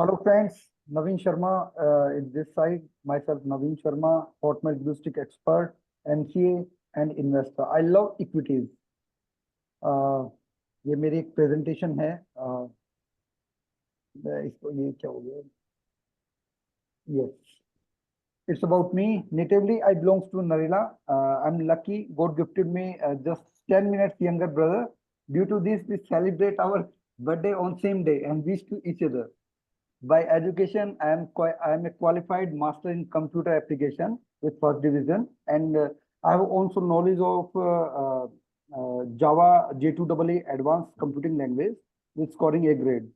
Hello friends, Naveen Sharma is this side. Myself Naveen Sharma, Hotmail Blue Stick expert, MCA and investor. I love equities. ये मेरी एक presentation है. मैं इसको ये क्या हो गया? Yes, it's about me. Natively, I belongs to Narela. I'm lucky. God gifted me just 10 minutes younger brother. Due to this, we celebrate our birthday on same day and wish to each other. By education, I am a qualified master in computer application with first division, and I have also knowledge of Java J2EE advanced computing language with scoring A grade.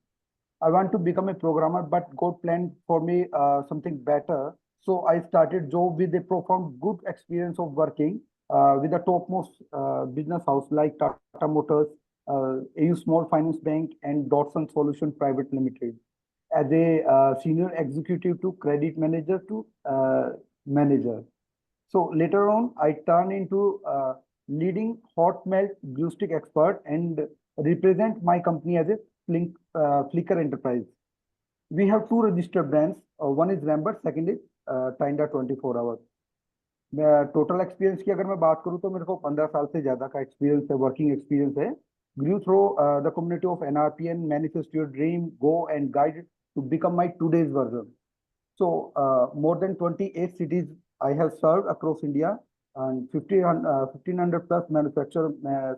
I want to become a programmer, but God planned for me something better. So I started job with a profound good experience of working with the topmost business house like Tata Motors, AU Small Finance Bank, and Dotson Solution Private Limited as a senior executive to credit manager to manager. So later on, I turned into leading Hotmail Blue Stick expert and represent my company as a Flickr enterprise. We have two registered brands. One is Lambert, second is Tinda 24 hours. Total experience की अगर मैं बात करूं तो मेरे को 15 साल से ज्यादा का एक्सपीरियंस है, वर्किंग एक्सपीरियंस है. Grew through the community of NRPN, manifest your dream, go and guide to become my today's version. So more than 28 cities I have served across India and 1500 plus manufacturer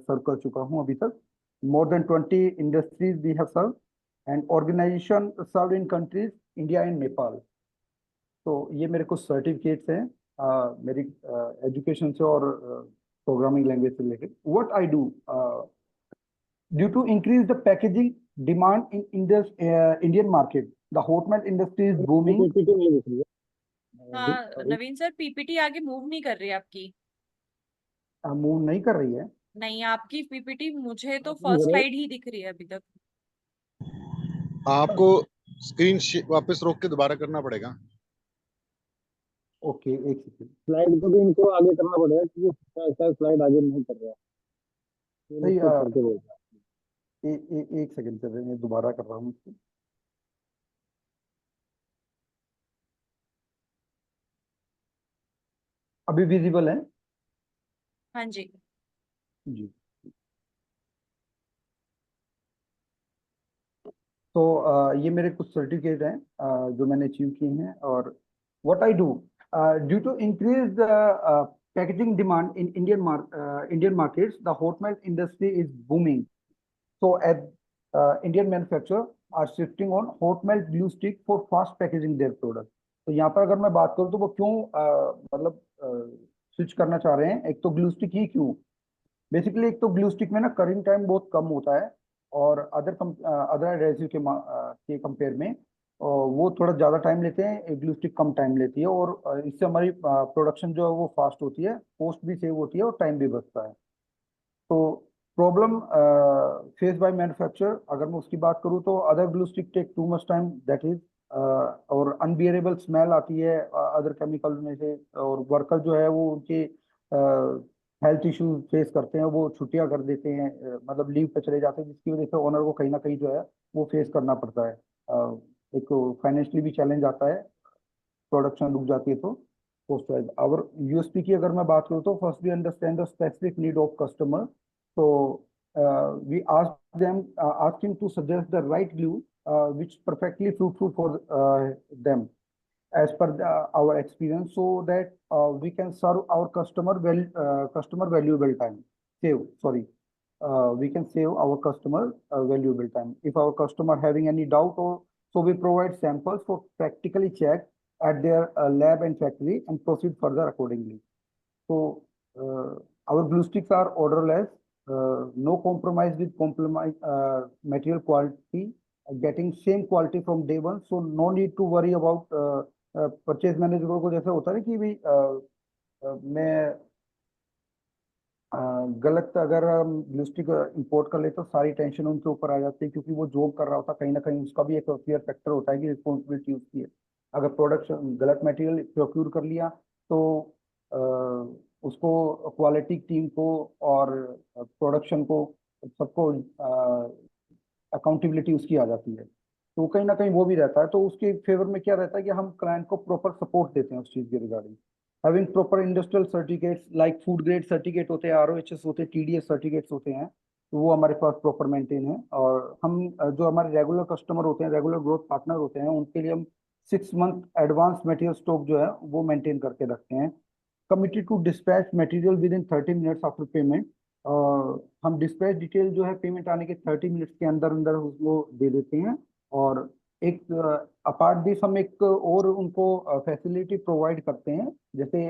serve कर चुका हूँ अभी तक. More than 20 industries we have served and organization served in countries India and Nepal. तो ये मेरे कुछ certificates हैं मेरी एजुकेशन से और प्रोग्रामिंग लैंग्वेज से related. What I do due to increase the packaging demand in the Indian market, the Hotmail industry is booming. हाँ नवीन सर, पीपीटी आगे मूव नहीं कर रही है आपकी. मूव नहीं कर रही है? नहीं, आपकी पीपीटी मुझे तो फर्स्ट स्लाइड ही दिख रही है अभी तक. आपको स्क्रीन वापस रोक के दोबारा करना पड़ेगा. ओके, एक सेकंड. स्लाइड को भी इनको आगे करना पड़ेगा क्योंकि स्लाइड आगे नहीं कर रहा है. एक सेकंड से मैं दोबारा कर रहा हूँ इसको. अभी विजिबल है? हाँ जी जी. तो ये मेरे कुछ सर्टिफिकेट हैं जो मैंने अचीव किए हैं. और what I do due to increase the packaging demand in Indian markets, the Hotmail industry is booming. So as Indian manufacturers are shifting on Hotmail Blue Stick for fast packaging their product. तो यहाँ पर अगर मैं बात करूँ तो वो क्यों मतलब स्विच करना चाह रहे हैं. एक तो ग्लू स्टिक ही क्यों, बेसिकली एक तो ग्लू स्टिक में ना करिंग टाइम बहुत कम होता है और अदर एडहेसिव के कंपेयर में वो थोड़ा ज़्यादा टाइम लेते हैं. ग्लू स्टिक कम टाइम लेती है और इससे हमारी प्रोडक्शन जो है वो फास्ट होती है, कॉस्ट भी सेव होती है और टाइम भी बचता है. तो प्रॉब्लम फेस बाय मैन्युफैक्चरर अगर मैं उसकी बात करूँ तो other glue stick take too much time, that is और अनबियरेबल स्मेल आती है अदर केमिकल में से. और वर्कर जो है वो उनके हेल्थ इश्यूज फेस करते हैं, वो छुट्टियां कर देते हैं, मतलब लीव पे चले जाते हैं, जिसकी वजह से ओनर को कहीं ना कहीं जो है वो फेस करना पड़ता है. एक फाइनेंशियली भी चैलेंज आता है, प्रोडक्शन रुक जाती है तो कॉस्ट वाइज. और यूएसपी की अगर मैं बात करूँ तो first we understand the specific need of customer. So we asked him to suggest the right glue which perfectly fruitful for them as per our experience, so that we can serve our customer valuable time. We can save our customer valuable time. If our customer having any doubt or so, we provide samples for practically check at their lab and factory and proceed further accordingly. So our glue sticks are orderless. No compromise with material quality, getting same quality from day one, so no need to worry about purchase manager को जैसे होता है कि भाई मैं गलत अगर हम ग्लू स्टिक इंपोर्ट कर ले तो सारी टेंशन उनके ऊपर आ जाती है, क्योंकि वो जॉब कर रहा होता है कहीं ना कहीं, उसका भी एक फेयर फैक्टर होता है कि रिस्पॉन्सिबिलिटी उसकी है. अगर प्रोडक्शन गलत मटेरियल प्रोक्यूर कर लिया तो उसको क्वालिटी टीम को और प्रोडक्शन को सबको अकाउंटेबिलिटी उसकी आ जाती है. तो कहीं ना कहीं वो भी रहता है। तो उसके फेवर में क्या रहता है कि हम क्लाइंट को प्रॉपर सपोर्ट देते हैं उस चीज़ के regarding. Having proper industrial certificates like food grade certificate होते हैं, ROHS होते हैं, TDS सर्टिफिकेट्स होते हैं, तो वो हमारे पास प्रॉपर मेंटेन है। और हम जो हमारे रेगुलर कस्टमर होते हैं, रेगुलर ग्रोथ पार्टनर होते हैं, उनके लिए हम 6 मंथ एडवांस मटेरियल स्टॉक जो है वो मेंटेन करके रखते हैं। Committed to dispatch material within 30 minutes after payment. हम डिस्पैच डिटेल जो है पेमेंट आने के 30 मिनट्स के अंदर अंदर उसको दे देते हैं। और एक अपार्ट दिस हम एक और उनको फैसिलिटी प्रोवाइड करते हैं, जैसे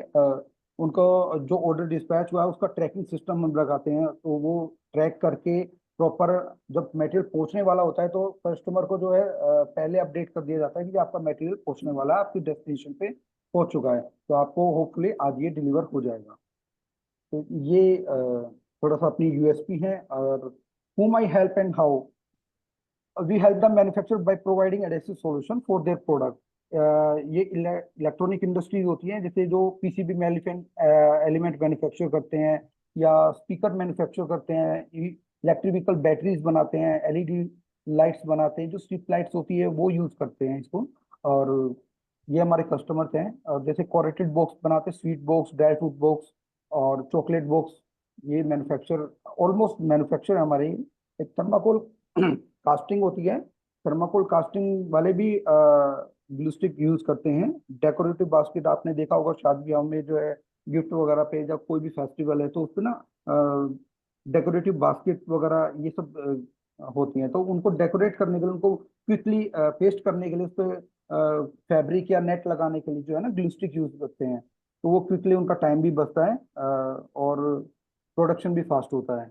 उनको जो ऑर्डर डिस्पैच हुआ है उसका ट्रैकिंग सिस्टम हम लगाते हैं, तो वो ट्रैक करके प्रॉपर जब मटेरियल पहुंचने वाला होता है तो कस्टमर को जो है पहले अपडेट कर दिया जाता है कि आपका मटेरियल पहुंचने वाला है, आपकी डेस्टिनेशन पे पहुंच चुका है, तो आपको होपफुली आज ये डिलीवर हो जाएगा। तो ये थोड़ा सा अपनी USP है। और whom I help and how we help them manufacture by providing adhesive solution for their product। ये इलेक्ट्रॉनिक इंडस्ट्रीज होती हैं, जैसे जो PCB में एलिमेंट मैन्युफैक्चर करते हैं, या स्पीकर मैन्युफैक्चर करते हैं, इलेक्ट्रिक व्हीकल बैटरीज बनाते हैं, LED लाइट्स बनाते हैं, जो स्ट्रिप लाइट्स होती है वो यूज करते हैं इसको। और ये हमारे कस्टमर्स हैं। और जैसे कोरेटेड बॉक्स बनाते हैं, sweet box, dry fruit box और चॉकलेट बॉक्स, ये मैन्युफैक्चर ऑलमोस्ट मैन्युफैक्चर हमारे। एक थर्माकोल कास्टिंग होती है, थर्माकोल कास्टिंग वाले भी ग्लू स्टिक यूज करते हैं। डेकोरेटिव बास्केट आपने देखा होगा शादी ब्याह में जो है, गिफ्ट वगैरह पे, जब कोई भी फेस्टिवल है तो उस पे ना डेकोरेटिव बास्केट वगैरह ये सब होती हैं, तो उनको डेकोरेट करने के लिए, उनको क्विकली पेस्ट करने के लिए, उस पर फैब्रिक या नेट लगाने के लिए जो है ना ग्लू स्टिक यूज करते हैं, तो वो क्विकली उनका टाइम भी बचता है और प्रोडक्शन भी फास्ट होता है।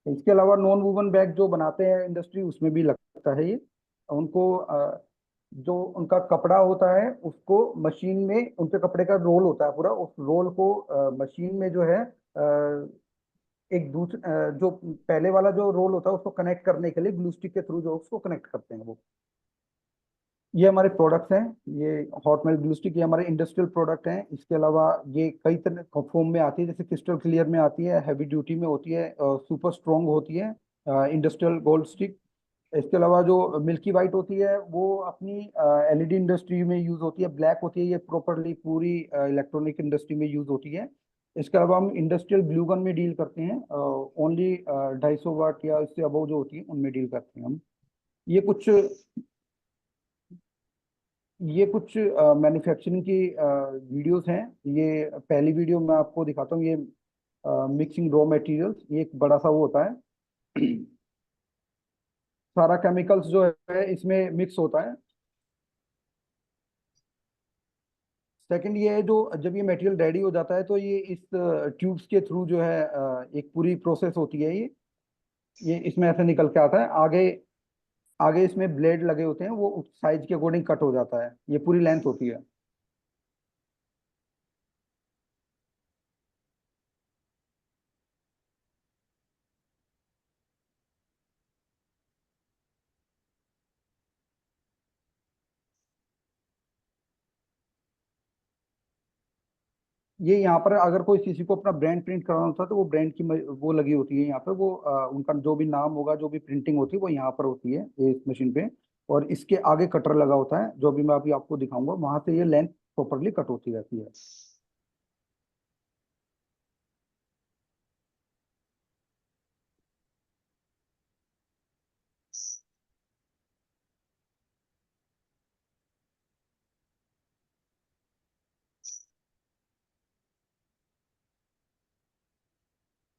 इसके अलावा नॉन वूवन बैग जो बनाते हैं इंडस्ट्री, उसमें भी लगता है ये। उनको जो उनका कपड़ा होता है उसको मशीन में, उनके कपड़े का रोल होता है पूरा, उस रोल को मशीन में जो है एक दूसरे जो पहले वाला जो रोल होता है उसको कनेक्ट करने के लिए ग्लू स्टिक के थ्रू जो उसको कनेक्ट करते हैं वो। ये हमारे प्रोडक्ट्स हैं। ये हॉट मेल्ट ग्लू स्टिक, ये हमारे इंडस्ट्रियल प्रोडक्ट हैं। इसके अलावा ये कई तरह फॉर्म में आती है, जैसे क्रिस्टल क्लियर में आती है, हैवी ड्यूटी में होती है, सुपर स्ट्रॉन्ग होती है, इंडस्ट्रियल गोल्ड स्टिक। इसके अलावा जो मिल्की वाइट होती है वो अपनी LED इंडस्ट्री में यूज होती है, ब्लैक होती है, ये प्रॉपरली पूरी इलेक्ट्रॉनिक इंडस्ट्री में यूज होती है। इसके अलावा हम इंडस्ट्रियल ग्लू गन में डील करते हैं, ओनली 250 वाट या इससे अबव जो होती है उनमें डील करते हैं हम। ये कुछ ये कुछ मैन्युफैक्चरिंग की वीडियोस हैं। ये पहली वीडियो मैं आपको दिखाता हूँ, ये मिक्सिंग रॉ मटेरियल्स, ये एक बड़ा सा वो होता है सारा केमिकल्स जो है इसमें मिक्स होता है। सेकंड ये है, जो जब ये मटेरियल रेडी हो जाता है तो ये इस ट्यूब्स के थ्रू जो है एक पूरी प्रोसेस होती है, ये इसमें ऐसे निकल के आता है। आगे आगे इसमें ब्लेड लगे होते हैं, वो उस साइज के अकॉर्डिंग कट हो जाता है, ये पूरी लेंथ होती है। ये यहाँ पर अगर कोई किसी को अपना ब्रांड प्रिंट कराना होता है तो वो ब्रांड की वो लगी होती है यहाँ पर, वो उनका जो भी नाम होगा, जो भी प्रिंटिंग होती है वो यहाँ पर होती है इस मशीन पे। और इसके आगे कटर लगा होता है, जो भी मैं अभी आपको दिखाऊंगा, वहां से ये लेंथ प्रॉपरली कट होती रहती है।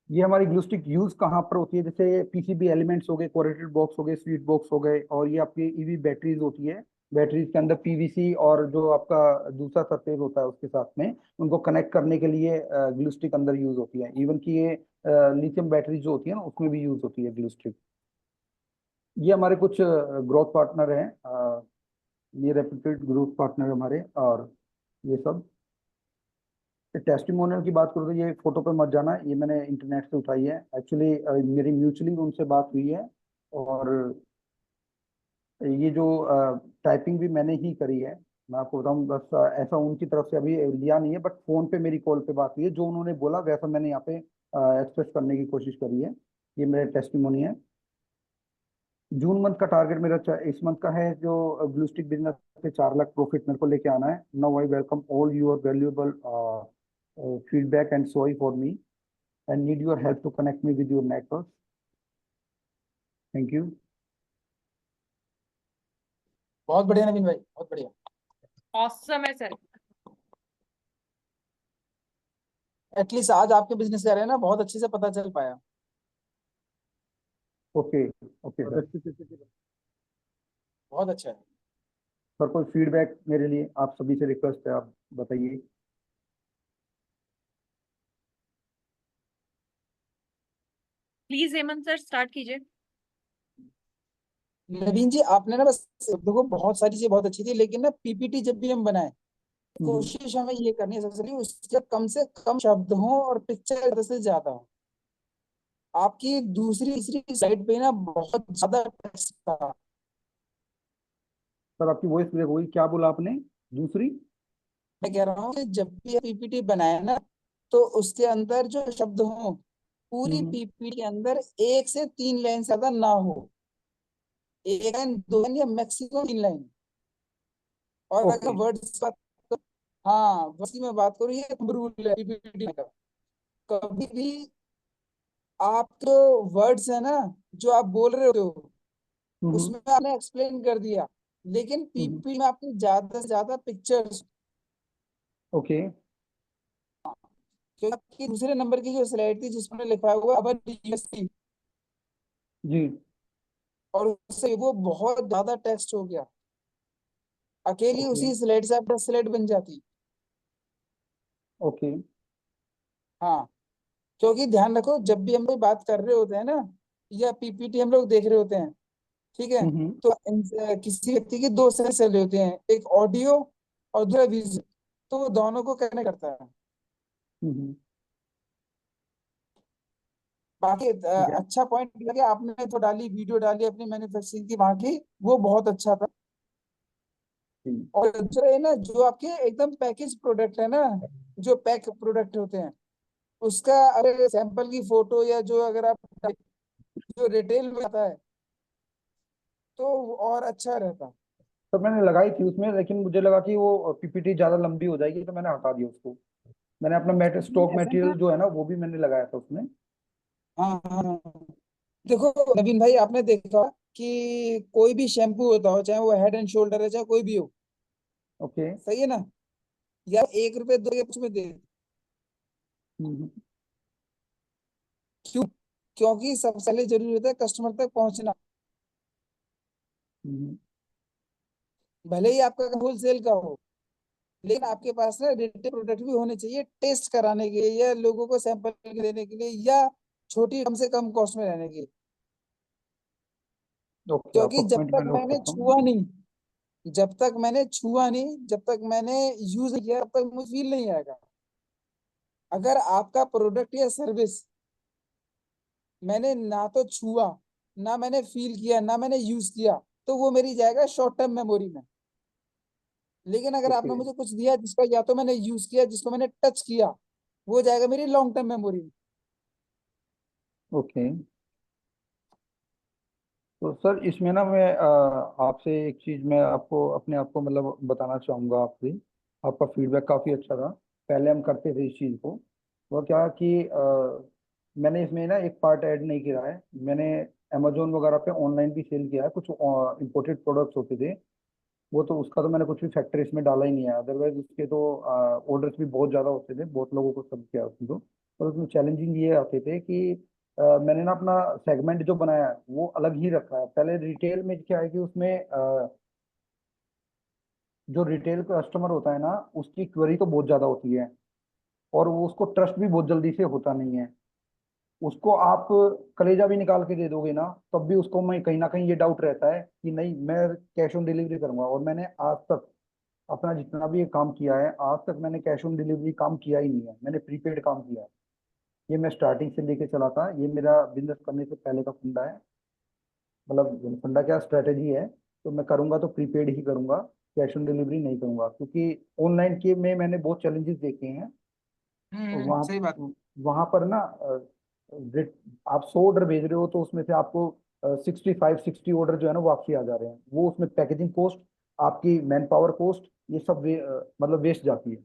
ये हमारी ग्लू स्टिक यूज कहाँ पर होती है, जैसे PCB एलिमेंट्स हो गए, कोरेटेड बॉक्स हो गए, स्वीट बॉक्स हो गए, और ये आपकी EV बैटरीज होती है। बैटरीज के अंदर PVC और जो आपका दूसरा सरफेस होता है उसके साथ में, उनको कनेक्ट करने के लिए ग्लू स्टिक अंदर यूज होती है। इवन कि ये लिथियम बैटरी जो होती है ना उसमें भी यूज होती है ग्लू स्टिक। ये हमारे कुछ ग्रोथ पार्टनर हैं, ये रेप्यूटेड ग्रोथ पार्टनर हमारे। और ये सब टेस्टिमोनियल की बात करूँ तो ये फोटो पे मत जाना, ये मैंने इंटरनेट से उठाई है एक्चुअली, मेरी म्यूचुअली उनसे बात हुई है। और ये जो टाइपिंग भी मैंने ही करी है, मैं आपको बताऊं, बस ऐसा उनकी तरफ से अभी लिया नहीं है, बट फोन पे मेरी कॉल पे बात हुई है, जो उन्होंने बोला वैसा मैंने यहाँ पे एक्सप्रेस करने की कोशिश करी है। ये मेरे टेस्टिमोनी है। जून मंथ का टारगेट मेरा इस मंथ का है जो ब्लू स्टिक बिजनेस पे 4 लाख प्रॉफिट मेरे को लेके आना है। Now I welcome all your valuable feedback and sorry for me and need your help to connect me with your network. Thank you. बहुत बढ़िया नवीन भाई, बहुत बढ़िया। ऑसम है सर। एटलीस्ट आज आपके बिजनेस कर रहे हैं ना, बहुत अच्छे से पता चल पाया। ओके ओके बहुत सर। अच्छी तरीके से बहुत अच्छा है। सर कोई फीडबैक मेरे लिए आप सभी से रिक्वेस्ट है, आप बताइए। प्लीज हेमंत सर स्टार्ट कीजिए। नवीन जी आपने ना बस देखो, बहुत सारी चीजें बहुत अच्छी थी, लेकिन ना पीपीटी जब भी हम बनाए, कोशिश हमें ये करनी है सबसे पहले उसके कम से कम शब्द हो और पिक्चर ज्यादा से ज्यादा हो। आपकी दूसरी तीसरी साइड पे ना बहुत ज्यादा टेक्स्ट था। सर आपकी वॉइस ब्रेक हुई, क्या बोला आपने? दूसरी? मैं कह रहा हूँ कि जब भी पीपीटी बनाए ना, तो उसके अंदर जो शब्द हो, पूरी हम्म, पीपीटी के अंदर 1 से 3 लाइन से ज्यादा ना हो। 1 लाइन 2 लाइन या मैक्सिमम 3 लाइन। और अगर ओके। वर्ड्स बात तो, हाँ वर्ड्स की मैं बात करूँ, ये रूल है पीपीटी का। कभी भी आप जो वर्ड्स है ना, जो आप बोल रहे हो, हम्म, उसमें आपने एक्सप्लेन कर दिया, लेकिन हम्म, पीपीटी में आपकी ज्यादा से ज्यादा पिक्चर्स, ओके। क्योंकि आपकी दूसरे नंबर की जो स्लाइड थी जिसमें लिखा हुआ अबर यूएसपी, जी। और उससे वो बहुत ज्यादा टेक्स्ट हो गया। अकेली ओके उसी स्लाइड से आप 10 स्लाइड बन जाती। ओके। हाँ, क्योंकि ध्यान रखो, जब भी हम लोग बात कर रहे होते हैं ना, या पीपीटी हम लोग देख रहे होते हैं, ठीक है, हम्म, तो किसी व्यक्ति की 2 सेंस चले होते हैं, एक ऑडियो और दूसरा विजुअल, तो वो दोनों को कनेक्ट करता है। हम्म, बाकी ठीक है। अच्छा पॉइंट लगे आपने तो डाली, वीडियो डाली अपनी मैन्युफैक्चरिंग की वहां की, वो बहुत अच्छा था। ठीक। और दूसरा है ना, जो आपके एकदम पैकेज प्रोडक्ट है ना, जो पैक प्रोडक्ट होते हैं, उसका अगर सैंपल की फोटो या जो अगर आप जो रिटेल में आता है, तो और अच्छा रहता। तो मैंने लगाई थी उसमें, लेकिन मुझे लगा कि वो पीपीटी ज्यादा लंबी हो जाएगी तो मैंने हटा दिया उसको। मैंने अपना स्टॉक ऐसा नहीं मटेरियल है। जो है ना वो भी मैंने लगाया था उसमें। हाँ हाँ हाँ। देखो नवीन भाई, आपने देखा कि कोई भी शैम्पू होता हो, चाहे वो हेड एंड शोल्डर है, चाहे कोई भी हो, ओके। सही है ना, या 1 रुपए 2 कुछ में दे, हम्म, क्यों? क्योंकि सबसे पहले जरूरी होता है कस्टमर तक पहुंचना। हम्म, भले ही आपका होलसेल का हो, लेकिन आपके पास ना रिटेल प्रोडक्ट भी होने चाहिए, टेस्ट कराने के लिए या लोगों को सैंपल देने के लिए, या छोटी कम से कम कॉस्ट में रहने के लिए। ओके, क्योंकि आपका जब पॉइंट मैं तक नोट मैंने करता हूँ। छुआ नहीं, जब तक मैंने यूज नहीं किया, तब तक मुझे फील नहीं आएगा। अगर आपका प्रोडक्ट या सर्विस मैंने ना तो छुआ, ना मैंने फील किया, ना मैंने यूज किया, तो वो मेरी जाएगा शॉर्ट टर्म मेमोरी में। लेकिन अगर ओके आपने मुझे कुछ दिया जिसका या तो मैंने यूज किया, जिसको मैंने टच किया, वो जाएगा मेरी लॉन्ग टर्म मेमोरी में। ओके। तो सर इसमें ना मैं आपसे एक चीज मैं आपको अपने आप को मतलब बताना चाहूंगा आपसे। आपका फीडबैक काफी अच्छा था। पहले हम करते थे इस चीज को। वो क्या कि मैंने इसमें ना एक पार्ट ऐड नहीं किया है। मैंने अमेजोन वगैरह पे ऑनलाइन भी सेल किया है, कुछ इंपोर्टेड प्रोडक्ट्स होते थे। वो तो उसका तो मैंने कुछ भी फैक्ट्री इसमें डाला ही नहीं है। अदरवाइज उसके तो ऑर्डर्स भी बहुत ज़्यादा होते थे, बहुत लोगों को सब किया उसमें तो। और उसमें चैलेंजिंग ये आते थे कि मैंने ना अपना सेगमेंट जो बनाया है वो अलग ही रखा है। पहले रिटेल में क्या है कि उसमें जो रिटेल कस्टमर होता है ना उसकी क्वेरी तो बहुत ज़्यादा होती है, और वो उसको ट्रस्ट भी बहुत जल्दी से होता नहीं है। उसको आप कलेजा भी निकाल के दे दोगे ना तब भी उसको मैं कहीं ना कहीं ये डाउट रहता है कि नहीं मैं कैश ऑन डिलीवरी करूंगा। और मैंने आज तक अपना जितना भी ये काम किया है, आज तक मैंने कैश ऑन डिलीवरी काम किया ही नहीं है, मैंने प्रीपेड काम किया है। ये मैं स्टार्टिंग से लेके चला था, ये मेरा बिजनेस करने से पहले का फंडा है। मतलब फंडा क्या स्ट्रेटेजी है, तो मैं करूंगा तो प्रीपेड ही करूंगा, कैश ऑन डिलीवरी नहीं करूंगा। क्योंकि ऑनलाइन के में मैंने बहुत चैलेंजेस देखे हैं। वहाँ सही बात। वहाँ पर ना आप 100 ऑर्डर भेज रहे हो तो उसमें से आपको 65-60 ऑर्डर जो है ना वो वापसी आ जा रहे हैं। वो उसमें पैकेजिंग कॉस्ट, आपकी मैन पावर कॉस्ट, ये सब मतलब वेस्ट जाती है।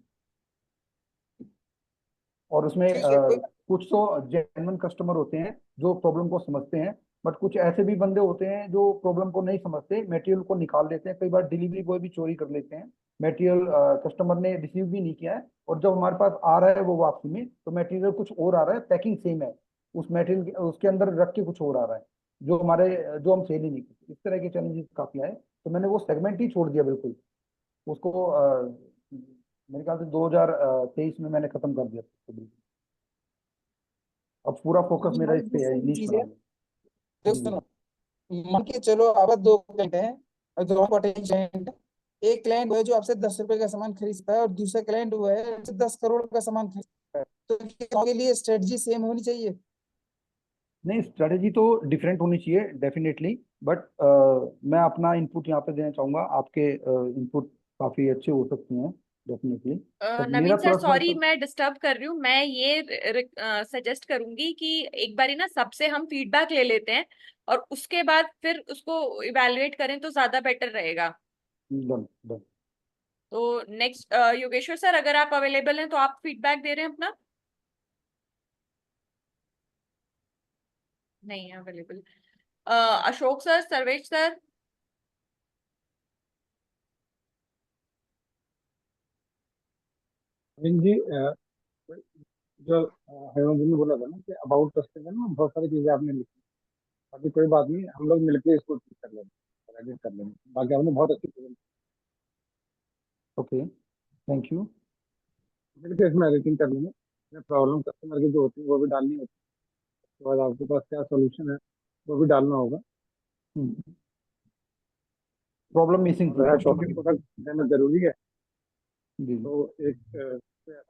और उसमें ठीक है, कोई कुछ तो जेन्युइन कस्टमर होते हैं जो प्रॉब्लम को समझते हैं, बट कुछ ऐसे भी बंदे होते हैं जो प्रॉब्लम को नहीं समझते, मटेरियल को निकाल लेते हैं। कई बार डिलीवरी बॉय भी चोरी कर लेते हैं, मटेरियल कस्टमर ने रिसीव भी नहीं किया है, और जब हमारे पास आ रहा है वो वापसी में, तो मटेरियल कुछ और आ रहा है, पैकिंग सेम है, उस मटेरियल उसके अंदर रख के कुछ और आ रहा है, जो हम सेल ही नहीं करते। इस तरह के चैलेंजेस काफी आए, तो मैंने वो सेगमेंट ही छोड़ दिया बिल्कुल उसको। मेरे ख्याल से 2023 में मैंने खत्म कर दिया उसको बिल्कुल। अब पूरा फोकस मेरा इस पे है, नीश चीज है। बनाने जो में। सुनो, मान के चलो आपका 2 क्लाइंट हैं और 2 पोटेंशियल। एक क्लाइंट वो है जो आपसे 10 रुपए का सामान खरीद सकता है, और दूसरा क्लाइंट वो है जो 10 करोड़ का सामान खरीद सकता है। तो इनके लिए स्ट्रेटजी सेम होनी चाहिए। नहीं, स्ट्रेटेजी तो डिफरेंट होनी चाहिए डेफिनेटली, बट मैं अपना इनपुट यहाँ पे देना चाहूंगा। आपके इनपुट काफी अच्छे हो सकते हैं डेफिनेटली, बट मेरा नवीन सर, पर्सनल सॉरी मैं डिस्टर्ब कर रही हूँ। मैं ये सजेस्ट करूंगी कि एक बारी ना सबसे हम फीडबैक ले लेते हैं और उसके बाद फिर उसको इवेलुएट करें तो ज्यादा बेटर रहेगा। Done done. तो नेक्स्ट योगेश्वर सर, अगर आप अवेलेबल हैं तो आप फीडबैक दे रहे हैं अपना। नहीं है available. Ashok sir, Sarvesh sir. Naveen ji, जो हेमंत जी ने बोला था ना कि अबाउट कस्टमर में बहुत सारी चीजें आपने लिखी। बाकी कोई बात नहीं, हम लोग मिलकर इसको ठीक कर लेंगे, एडिट कर लेंगे। बाकी आपने बहुत अच्छी चीजें ओके, थैंक यू। मिलकर इसमें एडिटिंग कर लेंगे। प्रॉब्लम कस्टमर की जो होती है वो भी डालनी होती है, उसके बाद आपके पास क्या सोल्यूशन है वो भी डालना होगा। प्रॉब्लम मिसिंग थी और है कस्टमर टॉपिक की। प्रोडक्ट देना जरूरी है, जी। तो एक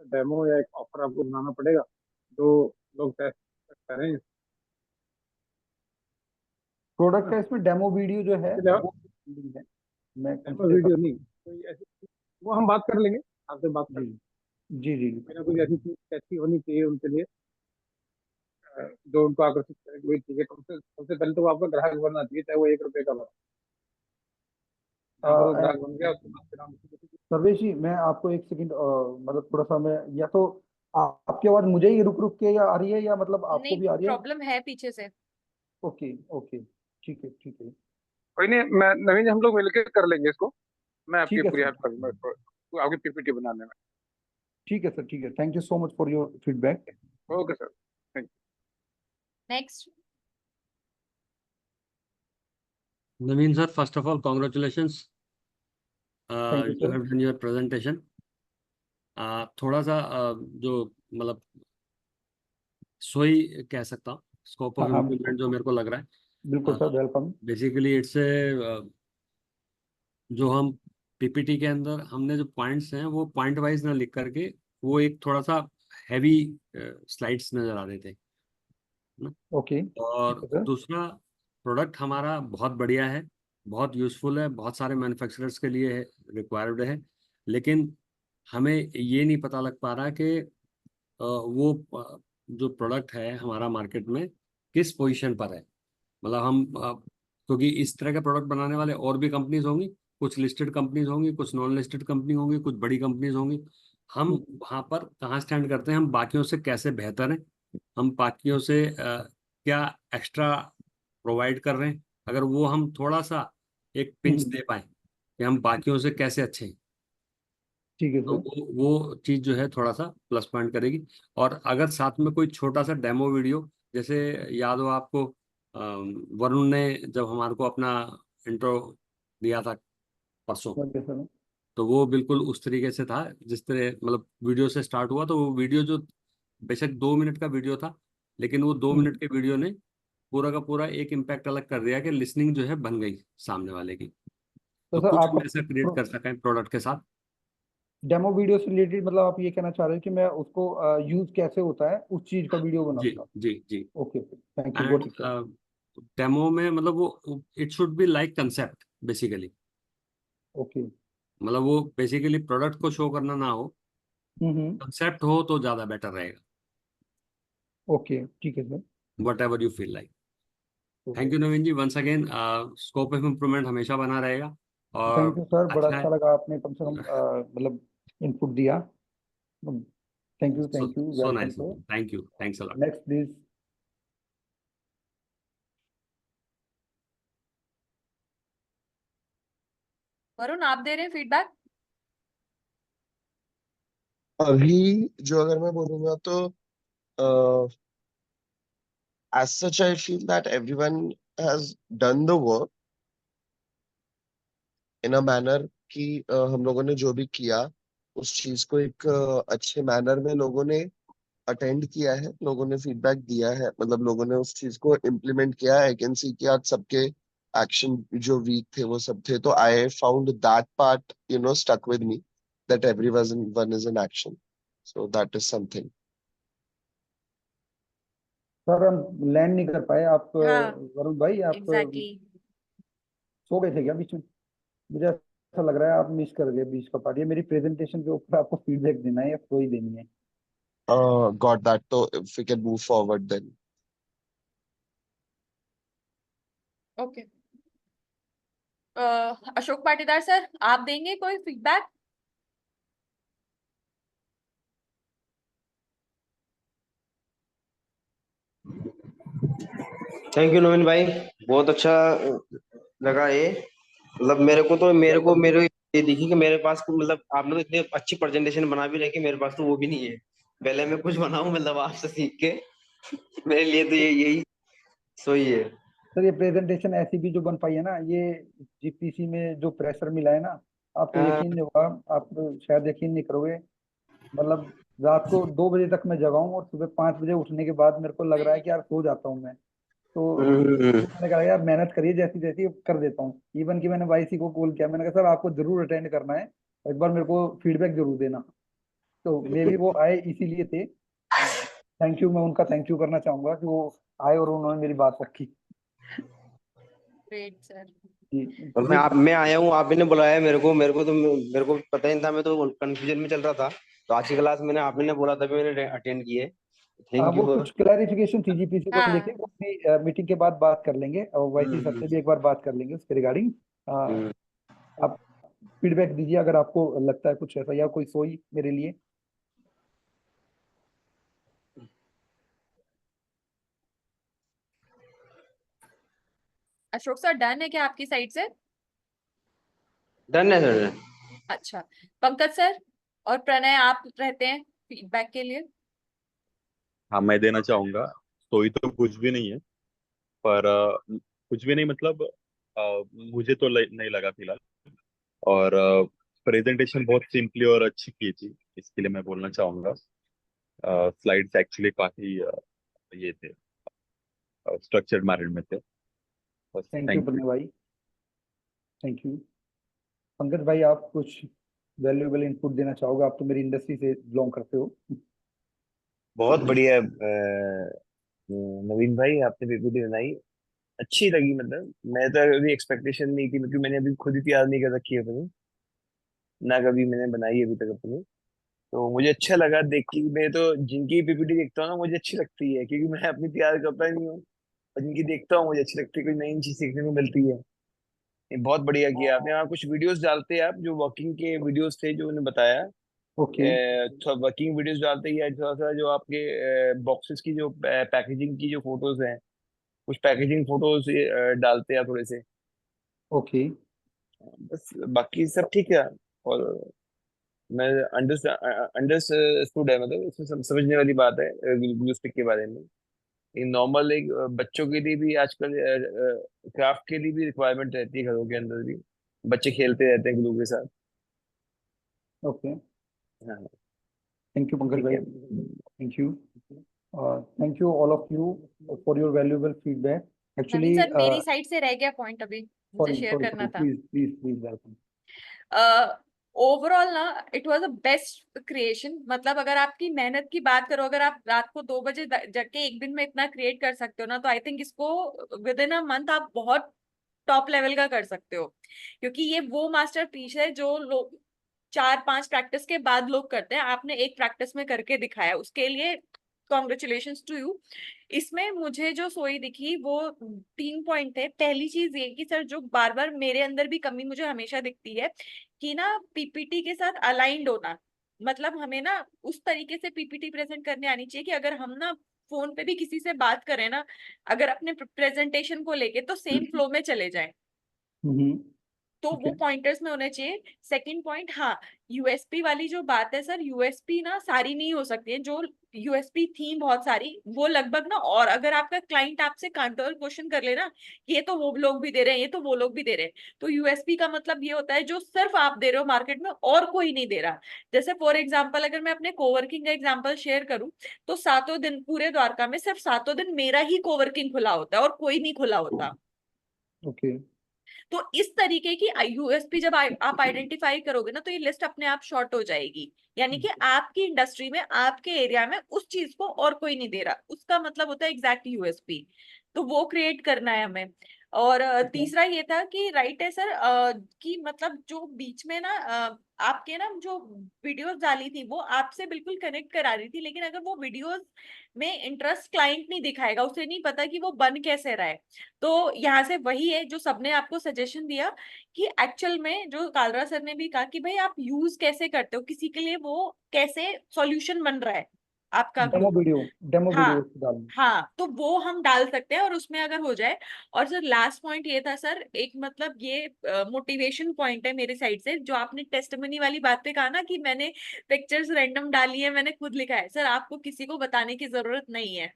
डेमो या एक ऑफर आपको बनाना पड़ेगा जो लोग टेस्ट करें। प्रोडक्ट का इसमें डेमो वीडियो जो है डेमो वो pending है, मैं कंसिडर वीडियो कर। नहीं, कोई ऐसी वो हम बात कर लेंगे, आपसे बात कर जी लेंगे। जी जी। कोई ना कोई ऐसी चीज ऐसी होनी चाहिए उनके लिए जो उनको आकर्षित करे कि भाई ठीक है, सबसे पहले तो वो आपका ग्राहक बनना चाहिए, चाहे वो 1 रुपए का बने। जहाँ पर वो ग्राहक बन गया उसके बाद फिर हम सर्वेश जी, मैं आपको एक सेकंड, मतलब थोड़ा सा मैं, या तो आपकी आवाज मुझे ही रुक रुक के या आ रही है, या मतलब आपको नहीं, भी आ रही है? प्रॉब्लम है पीछे से। ओके ओके, ठीक है ठीक है। कोई नहीं, मैं नवीन जी, हम लोग मिलकर कर लेंगे इसको। मैं आपकी ठीक है पूरी सर, हेल्प करूंगा इसको, आपकी पीपीटी बनाने में। ठीक है सर, ठीक है। Thank you so much for your feedback. Okay sir, thank next. Naveen sir, first of all, congratulations. Thank you You sir. have done your presentation. थोड़ा सा जो मतलब सोई कह सकता हूँ, स्कोप हाँ ऑफ हाँ, इम्प्रूवमेंट जो मेरे को लग रहा बिल्कुल सर, है। वेलकम। बेसिकली इट्स ए जो हम पीपीटी के अंदर हमने जो पॉइंट्स हैं वो पॉइंट वाइज ना लिख करके वो एक थोड़ा सा हैवी स्लाइड्स नजर आ रहे थे ना। ओके, ठीक और है सर। दूसरा, प्रोडक्ट हमारा बहुत बढ़िया है, बहुत यूज़फुल है, बहुत सारे मैन्युफैक्चरर्स के लिए रिक्वायर्ड है, लेकिन हमें ये नहीं पता लग पा रहा कि वो जो प्रोडक्ट है हमारा मार्केट में किस पोजीशन पर है। मतलब हम क्योंकि इस तरह का प्रोडक्ट बनाने वाले और भी कंपनीज होंगी, कुछ लिस्टेड कंपनीज होंगी, कुछ नॉन लिस्टेड कंपनी होंगी, कुछ बड़ी कंपनीज होंगी। हम वहाँ पर कहाँ स्टैंड करते हैं, हम बाकियों से कैसे बेहतर हैं, हम बाकियों से क्या एक्स्ट्रा प्रोवाइड कर रहे हैं, अगर वो हम थोड़ा सा एक पिंच दे पाए कि हम बाकियों से कैसे अच्छे हैं, ठीक है तो सर। वो चीज़ जो है थोड़ा सा प्लस पॉइंट करेगी। और अगर साथ में कोई छोटा सा डेमो वीडियो, जैसे याद हो आपको वरुण ने जब हमारे को अपना इंट्रो दिया था परसों, ओके सर। तो वो बिल्कुल उस तरीके से था जिस तरह मतलब वीडियो से स्टार्ट हुआ। तो वो वीडियो जो बेशक 2 मिनट का वीडियो था, लेकिन वो 2 मिनट के वीडियो ने पूरा का पूरा एक इम्पैक्ट अलग कर दिया कि लिसनिंग जो है बन गई सामने वाले की। तो तो सर कुछ हम आपका ऐसा क्रिएट कर सकें प्रोडक्ट के साथ। डेमो वीडियो से रिलेटेड, मतलब आप ये कहना चाह रहे हैं कि मैं उसको यूज कैसे होता है उस चीज का वीडियो जी बनाऊंगा? जी जी। Okay, thank you, and got it sir. Demo में मतलब वो it should be like concept basically. Okay. मतलब वो बेसिकली प्रोडक्ट को शो करना ना हो, हम्म। कंसेप्ट हो तो ज्यादा बेटर रहेगा। ओके, ठीक है sir. Whatever you feel like. Thank you Naveen ji, once again scope of improvement हमेशा बना रहेगा। थैंक और यू सर, बड़ा अच्छा अच्छा है। लगा, आपने कम से कम मतलब इनपुट दिया। Thank you, so thank you, so welcome nice, sir. Thank you, thanks a lot. Next please. Varun, आप दे रहे हैं फीडबैक? अभी जो अगर मैं बोलूंगा तो as such I feel that everyone has done the work in a manner कि हम लोगों ने जो भी किया उस चीज को एक अच्छे मैनर में लोगों ने अटेंड किया है, लोगों ने फीडबैक दिया है, मतलब लोगों ने उस चीज को इम्प्लीमेंट किया है। आई कैन सी कि आज सबके एक्शन जो वीक थे वो सब थे, तो I found that part stuck with me, that one is in action, so that is something. Sir हम लैंड नहीं कर पाए, आप हाँ, वरुण भाई आप एग्जैक्टली। सो गए थे क्या बीच में? मुझे ऐसा लग रहा है आप मिस कर गए बीच का पार्ट। ये मेरी प्रेजेंटेशन के ऊपर आपको फीडबैक देना है या कोई देनी है? गॉट दैट, तो if we can move forward then. Okay, Ashok Patidar sir, आप देंगे कोई फीडबैक? थैंक यू नवीन भाई, बहुत अच्छा लगा ये। मतलब मेरे ये दिखी कि मेरे पास मतलब आपने तो इतनी अच्छी प्रेजेंटेशन बना भी रही कि मेरे पास तो वो भी नहीं है। पहले मैं कुछ बनाऊं मतलब आपसे सीख के मेरे लिए तो ये यही सही है। सर ये प्रेजेंटेशन ऐसी भी जो बन पाई है ना, ये जीपीसी में जो प्रेशर मिला है ना, आपको हाँ, यकीन नहीं होगा, आप शायद यकीन नहीं करोगे। मतलब रात को 2 बजे तक मैं जगा हूँ और सुबह 5 बजे उठने के बाद मेरे को लग रहा है कि यार सो जाता हूँ मैं। तो हम्म, मैंने कहा यार मेहनत करिए, जैसी जैसी कर देता हूँ। इवन कि मैंने वाईसी को कॉल किया, मैंने कहा सर आपको जरूर अटेंड करना है, एक बार मेरे को फीडबैक जरूर देना। तो मे भी वो आए इसीलिए थे। थैंक यू, मैं उनका थैंक यू करना चाहूंगा कि वो आए और उन्होंने मेरी बात रखी। Great sir. जी और जी। मैं आया हूँ, आप ही ने बुलाया मेरे को पता ही नहीं था, मैं तो कंफ्यूजन में चल रहा था। तो आज की क्लास मैंने आप ही ने बोला था, मैंने अटेंड की है। थैंक वो यू। कुछ क्लैरिफिकेशन थी जीपीसी को लेके, हाँ, वो अपनी मीटिंग के बाद बात कर लेंगे, और वाईसी सर से भी एक बार बात कर लेंगे उसके रिगार्डिंग। आप फीडबैक दीजिए अगर आपको लगता है कुछ ऐसा या कोई सोई मेरे लिए। अशोक सर डन है क्या आपकी साइड से? डन है सर। अच्छा, पंकज सर और प्रणय, आप रहते हैं फीडबैक के लिए? हाँ, मैं देना चाहूंगा। सोई तो कुछ भी नहीं है, पर कुछ भी नहीं मतलब मुझे तो नहीं लगा फिलहाल। और प्रेजेंटेशन बहुत सिंपली और अच्छी की थी, इसके लिए मैं बोलना चाहूंगा। स्लाइड्स एक्चुअली काफी ये थे, स्ट्रक्चर्ड मैनर में थे। बस, thank you thank you. Pranay भाई, थैंक यू। पंकज भाई आप कुछ वैल्यूएबल इनपुट देना चाहोगे? आप तो मेरी इंडस्ट्री से बिलोंग करते हो। बहुत बढ़िया नवीन भाई, आपने पीपीटी बनाई, अच्छी लगी। मतलब मैं तो अभी एक्सपेक्टेशन नहीं थी, क्योंकि मैंने अभी खुद ही तैयार नहीं कर रखी है अपनी, ना कभी मैंने बनाई अभी तक अपनी। तो मुझे अच्छा लगा देख के। मैं तो जिनकी पीपीटी देखता हूँ ना मुझे अच्छी लगती है, क्योंकि मैं अपनी तैयार करता ही नहीं हूँ। और जिनकी देखता हूँ मुझे अच्छी लगती है, कोई नई चीज सीखने को मिलती है। ये बहुत बढ़िया किया आपने। वहाँ कुछ वीडियोस डालते हैं आप, जो वॉकिंग के वीडियोस थे जो मैंने बताया, ओके। थोड़ा वर्किंग वीडियोस डालते ही है, थोड़ा सा जो आपके बॉक्सेस की जो पैकेजिंग की जो फोटोज हैं, कुछ पैकेजिंग फोटोज डालते हैं थोड़े से। ओके। बस बाकी सब ठीक है। और मैं अंडरस्टूड है, मतलब इसमें समझने वाली बात है ग्लू स्टिक के बारे में। ये नॉर्मल एक बच्चों के लिए भी आजकल क्राफ्ट के लिए भी रिक्वायरमेंट रहती है, घरों के अंदर भी बच्चे खेलते रहते हैं ग्लू के साथ। ओके। हाँ, थैंक यू पंकज ठीक भाई, है। Thank you. Thank you all of you for your valuable feedback. Naveen actually sir, मेरी साइड से रह गया पॉइंट, अभी मुझे सॉरी शेयर सॉरी करना सॉरी, था। Please please please welcome. Overall ना, it was a best creation. मतलब अगर आपकी मेहनत की बात करो, अगर आप रात को 2 बजे जग के एक दिन में इतना क्रिएट कर सकते हो ना, तो आई थिंक इसको विद इन अ मंथ आप बहुत टॉप लेवल का कर सकते हो। क्योंकि ये वो मास्टर पीस है जो लोग 4-5 प्रैक्टिस के बाद लोग करते हैं, आपने एक प्रैक्टिस में करके दिखाया, उसके लिए कॉन्ग्रेचुलेशंस टू यू। इसमें मुझे जो सोई दिखी वो 3 पॉइंट थे। पहली चीज ये कि सर जो बार बार मेरे अंदर भी कमी मुझे हमेशा दिखती है कि ना पीपीटी के साथ अलाइंड होना, मतलब हमें ना उस तरीके से पीपीटी प्रेजेंट करने आनी चाहिए कि अगर हम ना फोन पे भी किसी से बात करें ना, अगर अपने प्रेजेंटेशन को लेके तो सेम फ्लो में चले जाए, तो ठीक वो है। पॉइंटर्स में होने चाहिए। सेकंड पॉइंट, हाँ, यूएसपी वाली जो बात है सर, यूएसपी ना सारी नहीं हो सकती है, जो यूएसपी थी बहुत सारी वो लगभग ना, और अगर आपका क्लाइंट आपसे काउंटर क्वेश्चन कर लेना ये तो वो लोग भी दे रहे हैं, ये तो वो लोग भी दे रहे हैं, तो यूएसपी का मतलब ये होता है जो सिर्फ आप दे रहे हो मार्केट में और कोई नहीं दे रहा। जैसे फॉर एग्जाम्पल अगर मैं अपने कोवर्किंग का एग्जाम्पल शेयर करूं, तो 7 दिन पूरे द्वारका में सिर्फ 7 दिन मेरा ही कोवर्किंग खुला होता है और कोई नहीं खुला होता। ओके। तो इस तरीके की यूएसपी जब आप आइडेंटिफाई करोगे ना, तो ये लिस्ट अपने आप शॉर्ट हो जाएगी, यानी कि आपकी इंडस्ट्री में आपके एरिया में उस चीज को और कोई नहीं दे रहा, उसका मतलब होता है एग्जैक्ट यूएसपी। तो वो क्रिएट करना है हमें। और तीसरा ये था कि राइट है सर, कि मतलब जो बीच में ना आपके ना जो वीडियोस डाली थी वो आपसे बिल्कुल कनेक्ट करा रही थी, लेकिन अगर वो वीडियोस में इंटरेस्ट क्लाइंट नहीं दिखाएगा, उसे नहीं पता कि वो बन कैसे रहा है। तो यहाँ से वही है जो सबने आपको सजेशन दिया कि एक्चुअल में जो कालरा सर ने भी कहा कि भाई आप यूज कैसे करते हो किसी के लिए, वो कैसे सॉल्यूशन बन रहा है आपका demo group. Video, demo video हाँ डालनी। हाँ, तो वो हम डाल सकते हैं और उसमें अगर हो जाए। और सर लास्ट पॉइंट ये था सर, एक मतलब ये मोटिवेशन पॉइंट है मेरे साइड से, जो आपने टेस्टिमनी वाली बात पे कहा ना कि मैंने पिक्चर्स रैंडम डाली है, मैंने खुद लिखा है। सर आपको किसी को बताने की जरूरत नहीं है,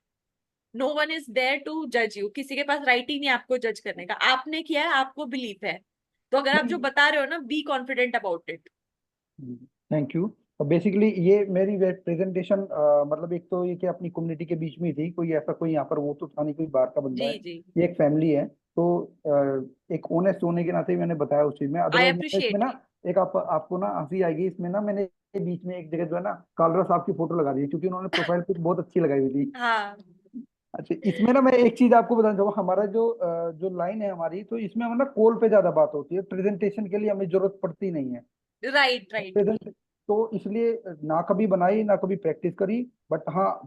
no one is there to जज यू, किसी के पास राइट ही नहीं आपको जज करने का, आपने किया है, आपको बिलीफ है, तो अगर आप जो बता रहे हो ना, be confident about it. Thank you. Basically ये मेरी प्रेजेंटेशन मतलब एक तो ये कि अपनी कम्युनिटी के बीच में ही थी, कोई ऐसा कोई यहाँ पर वो तो था नहीं कोई बाहर का बंदा जी है, जी, ये एक फैमिली है। तो एक ओनेस्ट होने के नाते ही मैंने बताया उस चीज में। आई अदरवाइज मैंने इसमें अप्रिशिएट। ना एक आपको ना हंसी आएगी इसमें ना, मैंने बीच में एक जगह जो है ना कालरा साहब की फोटो लगा दी, क्योंकि उन्होंने प्रोफाइल पिक बहुत अच्छी लगाई हुई थी। हाँ अच्छा, इसमें ना मैं एक चीज आपको बताना चाहूंगा, हमारा जो लाइन है हमारी, तो इसमें हम ना कॉल पे ज्यादा बात होती है, प्रेजेंटेशन के लिए हमें जरूरत पड़ती नहीं है। Right right. प्रेजेंट तो इसलिए ना कभी बनाई ना कभी प्रैक्टिस करी। बट हाँ,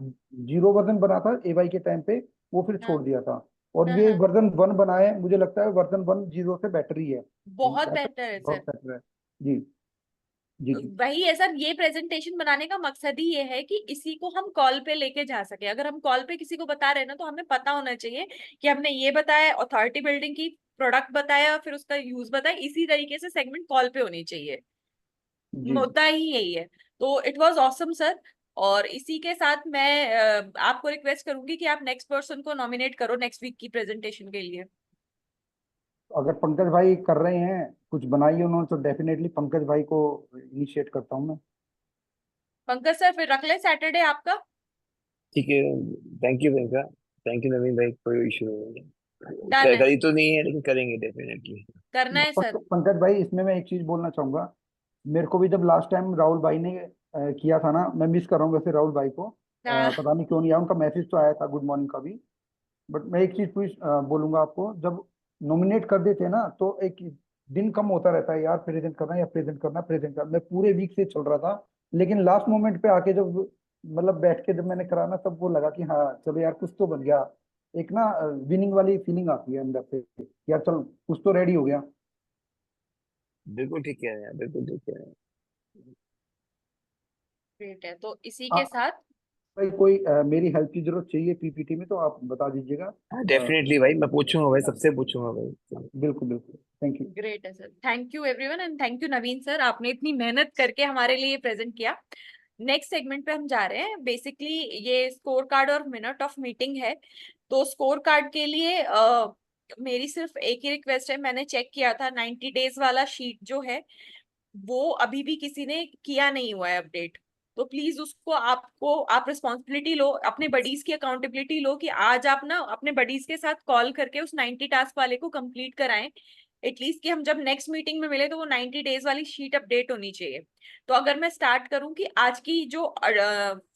0 वर्जन बना था एवाई के टाइम पे, वो फिर हाँ छोड़ दिया था। और हाँ ये हाँ, वर्जन 1 बनाए, मुझे लगता है वर्जन 1 0 से बेटर ही है, बहुत बेटर, बेटर है बहुत सर। बेटर है। जी जी जी। वही है सर, ये प्रेजेंटेशन बनाने का मकसद ही ये है कि इसी को हम कॉल पे लेके जा सके। अगर हम कॉल पे किसी को बता रहे हैं ना, तो हमें पता होना चाहिए कि हमने ये बताया, अथॉरिटी बिल्डिंग की, प्रोडक्ट बताया, फिर उसका यूज बताया, इसी तरीके से सेगमेंट कॉल पे होनी चाहिए। जी मुद्दा ही यही है। तो इट वाज ऑसम सर। और इसी के साथ मैं आपको रिक्वेस्ट करूंगी कि आप नेक्स्ट पर्सन को नॉमिनेट करो नेक्स्ट वीक की प्रेजेंटेशन के लिए। अगर पंकज भाई कर रहे हैं, कुछ बनाई उन्होंने, तो डेफिनेटली पंकज भाई को इनिशिएट करता हूँ मैं। पंकज सर फिर रख ले सैटरडे आपका। ठीक है। Thank you Priyanka. Thank you Naveen भाई, कोई इशू नहीं डन है। है, करी तो नहीं है लेकिन करेंगे डेफिनेटली। करना है सर। पंकज भाई, इसमें मैं एक चीज बोलना चाहूंगा। मेरे को भी जब लास्ट टाइम राहुल भाई ने किया था ना, मैं मिस कर रहा हूँ वैसे राहुल भाई को, हाँ पता नहीं क्यों नहीं आया, उनका मैसेज तो आया था गुड मॉर्निंग का भी। बट मैं एक चीज बोलूंगा आपको, जब नॉमिनेट कर देते हैं ना, तो एक दिन कम होता रहता है यार, प्रेजेंट करना या प्रेजेंट करना, प्रेजेंट करना। मैं पूरे वीक से चल रहा था, लेकिन लास्ट मोमेंट पे आके जब मतलब बैठ के जब मैंने करा ना, तब वो लगा कि हाँ चलो यार कुछ तो बन गया। एक ना विनिंग वाली फीलिंग आती है अंदर से, यार चल कुछ तो रेडी हो गया। बिल्कुल ठीक है यार, बिल्कुल ठीक है। ग्रेट है, तो इसी के हाँ साथ भाई, कोई मेरी हेल्प की जरूरत चाहिए पीपीटी में तो आप बता दीजिएगा। हाँ डेफिनेटली भाई, मैं पूछूंगा भाई, सबसे पूछूंगा भाई। बिल्कुल बिल्कुल, थैंक यू। ग्रेट है sir. Thank you everyone and thank you Naveen sir, आपने इतनी मेहनत करके हमारे लिए प्रेजेंट किया। नेक्स्ट सेगमेंट पे हम जा रहे हैं। बेसिकली ये स्कोर कार्ड और मिनट ऑफ मीटिंग है। तो स्कोर कार्ड के लिए मेरी सिर्फ एक ही रिक्वेस्ट है। मैंने चेक किया था 90 डेज वाला शीट जो है वो अभी भी किसी ने किया नहीं हुआ है अपडेट। तो प्लीज उसको आप रिस्पॉन्सिबिलिटी लो, अपने बडीज की अकाउंटेबिलिटी लो कि आज आप ना अपने बडीज के साथ कॉल करके उस 90 टास्क वाले को कंप्लीट कराएं। एटलीस्ट कि हम जब नेक्स्ट मीटिंग में मिले तो वो 90 डेज वाली शीट अपडेट होनी चाहिए। तो अगर मैं स्टार्ट करूं कि आज की जो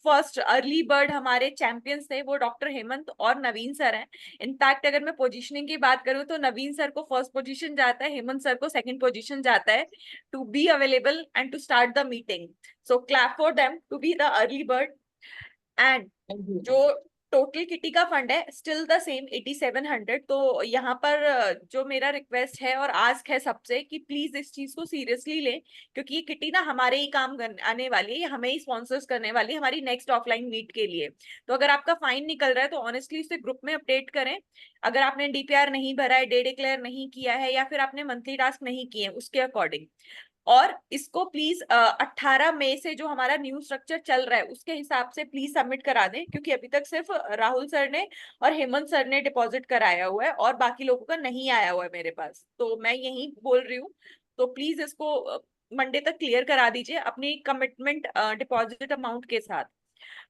फर्स्ट अर्ली बर्ड हमारे चैंपियंस थे वो डॉक्टर हेमंत और नवीन सर हैं। इनफैक्ट अगर मैं पोजीशनिंग की बात करूं तो नवीन सर को फर्स्ट पोजीशन जाता है, हेमंत सर को सेकंड पोजीशन जाता है to be available and to start the meeting. So clap for them to be the early bird. And thank you. जो टोटल किटी का फंड है स्टिल द सेम 8700। तो यहाँ पर जो मेरा रिक्वेस्ट है और आस्क है सबसे कि प्लीज इस चीज को सीरियसली लें, क्योंकि ये किटी ना हमारे ही काम आने वाली है, ये हमें ही स्पॉन्सर्स करने वाली है हमारी नेक्स्ट ऑफलाइन मीट के लिए। तो अगर आपका फाइन निकल रहा है तो ऑनेस्टली इसे ग्रुप में अपडेट करें। अगर आपने डीपीआर नहीं भरा है, डे डिक्लेयर नहीं किया है, या फिर आपने मंथली टास्क नहीं किए उसके अकॉर्डिंग, और इसको प्लीज 18 मई से जो हमारा न्यू स्ट्रक्चर चल रहा है उसके हिसाब से प्लीज सबमिट करा दें, क्योंकि अभी तक सिर्फ राहुल सर ने और हेमंत सर ने डिपॉजिट कराया हुआ है और बाकी लोगों का नहीं आया हुआ है मेरे पास। तो मैं यही बोल रही हूँ, तो प्लीज इसको मंडे तक क्लियर करा दीजिए अपनी कमिटमेंट डिपॉजिट अमाउंट के साथ।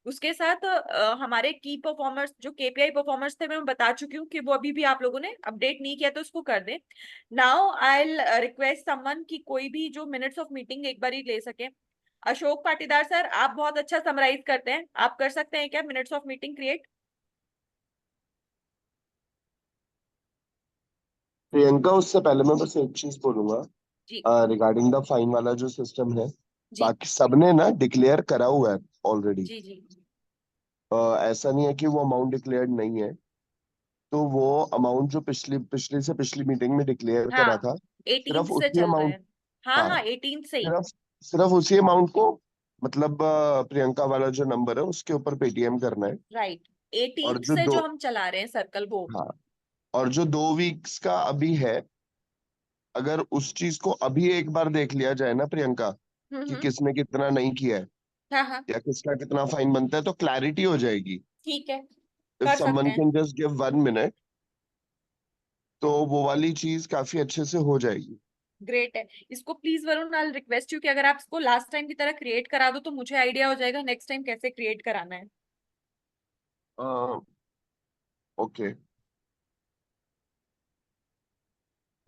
उसके साथ हमारे की परफॉर्मर्स जो केपीआई परफॉर्मर्स थे मैं बता चुकी हूँ कि वो अभी भी आप लोगों ने अपडेट नहीं किया तो उसको कर दें। Now I will request someone कि कोई भी जो मिनट्स ऑफ मीटिंग एक बार ही ले सके। अशोक पाटीदार सर, आप बहुत अच्छा समराइज करते हैं, आप कर सकते हैं क्या minutes of meeting create? Priyanka, उससे पहले मैं बस एक चीज बोलूंगा जी रिगार्डिंग द फाइन वाला जो सिस्टम है। जी बाकी सबने ना डिक्लेयर करा हुआ है ऑलरेडी। जी जी। ऐसा नहीं है कि वो अमाउंट डिक्लेयर्ड नहीं है। तो वो अमाउंट जो पिछली पिछली से पिछली मीटिंग में डिक्लेयर करा हाँ था, 18 सिर्फ से उसी चल रहा अमाउंट। है। हाँ हाँ, हाँ 18 से ही। सिर्फ सिर्फ उसी अमाउंट को, मतलब प्रियंका वाला जो नंबर है उसके ऊपर पेटीएम करना है। राइट, और 18 जो से दो जो हम चला रहे हैं सर्कल वो। हाँ, और जो 2 वीक्स का अभी है, अगर उस चीज को अभी एक बार देख लिया जाए ना प्रियंका, कि हम्म। किसने कितना नहीं किया है हाँ हाँ या किसका कितना फाइन बनता है, तो क्लैरिटी हो जाएगी। ठीक है, इफ कर सकते समवन हैं। कैन जस्ट गिव 1 मिनट, तो वो वाली चीज काफी अच्छे से हो जाएगी। ग्रेट है। इसको please Varun, I request you कि अगर आप इसको लास्ट टाइम की तरह क्रिएट करा दो तो मुझे आइडिया हो जाएगा नेक्स्ट टाइम कैसे क्रिएट कराना है। ओके,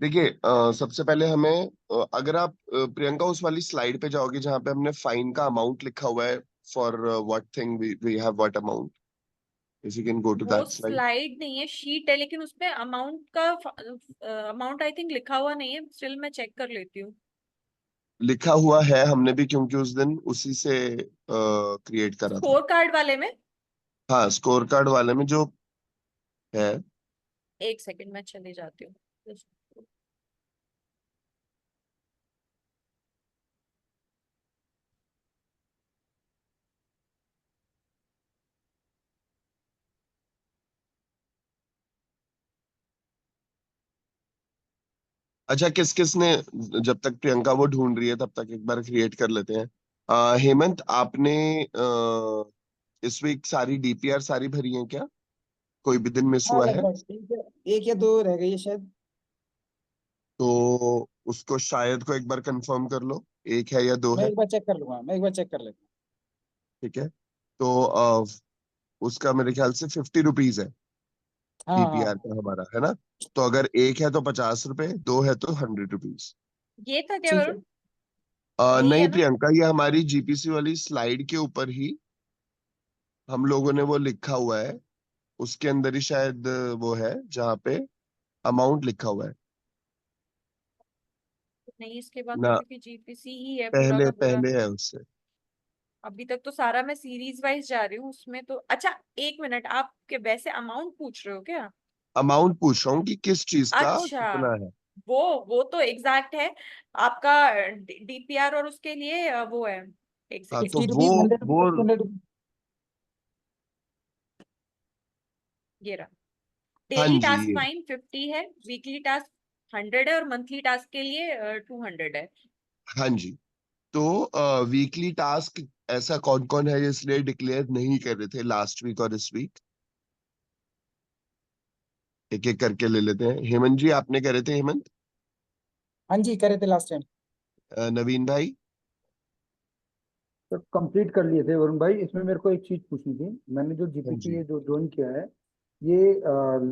देखिए, सबसे पहले हमें अगर आप प्रियंका उस वाली स्लाइड पे जाओगे जहाँ पे हमने फाइन का अमाउंट लिखा हुआ है, for what thing we have what amount, if you can go to वो दैट स्लाइड। स्लाइड नहीं है, शीट है, लेकिन उसमें अमाउंट का अमाउंट आई थिंक लिखा हुआ नहीं है, स्टिल मैं चेक कर लेती हूँ। लिखा हुआ है, हमने भी क्योंकि उस दिन उसी से क्रिएट करा था। स्कोर कार्ड वाले में। हाँ, स्कोर कार्ड वाले में जो है। एक सेकंड मैं चली जाती हूँ। अच्छा, किस किस ने, जब तक प्रियंका वो ढूंढ रही है तब तक एक बार क्रिएट कर लेते हैं। हेमंत, आपने इस वीक सारी डीपीआर सारी भरी हैं क्या? कोई भी दिन मिस हाँ हुआ है लगभग एक या दो रह गई है शायद। तो उसको शायद को एक बार कंफर्म कर लो, एक है या दो मैं है। एक बार चेक कर लूंगा, मैं एक बार चेक कर लेता ठीक है, तो उसका मेरे ख्याल से 50 रुपीज है हूँ। हाँ डीपीआर हाँ, का हमारा, है ना? तो अगर एक है तो 50 रुपए, दो है तो 100 रुपीज। ये था क्या ठीक है। वरुण? यही नहीं है ना? प्रियंका, ये हमारी जीपीसी वाली स्लाइड के ऊपर ही हम लोगों ने वो लिखा हुआ है। उसके अंदर ही शायद वो है जहाँ पे अमाउंट लिखा हुआ है नहीं, इसके बाद तो ना। क्योंकि जीपीसी ही है पूरा पहले का पूरा। पहले है उससे। अभी तक तो सारा मैं सीरीज वाइज जा रही हूँ उसमें तो। अच्छा, एक मिनट, आप के वैसे अमाउंट पूछ रहे हो क्या? अमाउंट पूछ रहा हूँ कि किस चीज का अच्छा, कितना है। वो तो एग्जैक्ट है आपका डीपीआर, और उसके लिए वो है। एक हाँ, सेकेंड। तो 50 रुपीज, 100 रुपीज, वो 200 रुपीज। ये रहा। हाँ डेली जी, टास्क ये। फाइन 50 है, वीकली टास्क 100 है, और मंथली टास्क के लिए 200 है। हाँ जी, तो वीकली टास्क ऐसा कौन कौन है इसलिए डिक्लेयर नहीं कर रहे थे लास्ट वीक और इस वीक? एक एक करके ले लेते हैं। हेमंत जी, आपने करे थे हेमंत? हाँ जी करे थे लास्ट टाइम। नवीन भाई? तो कंप्लीट कर लिए थे वरुण भाई। इसमें मेरे को एक चीज पूछनी थी। मैंने जो हाँ जीपीसी जी। ये जो ज्वाइन किया है, ये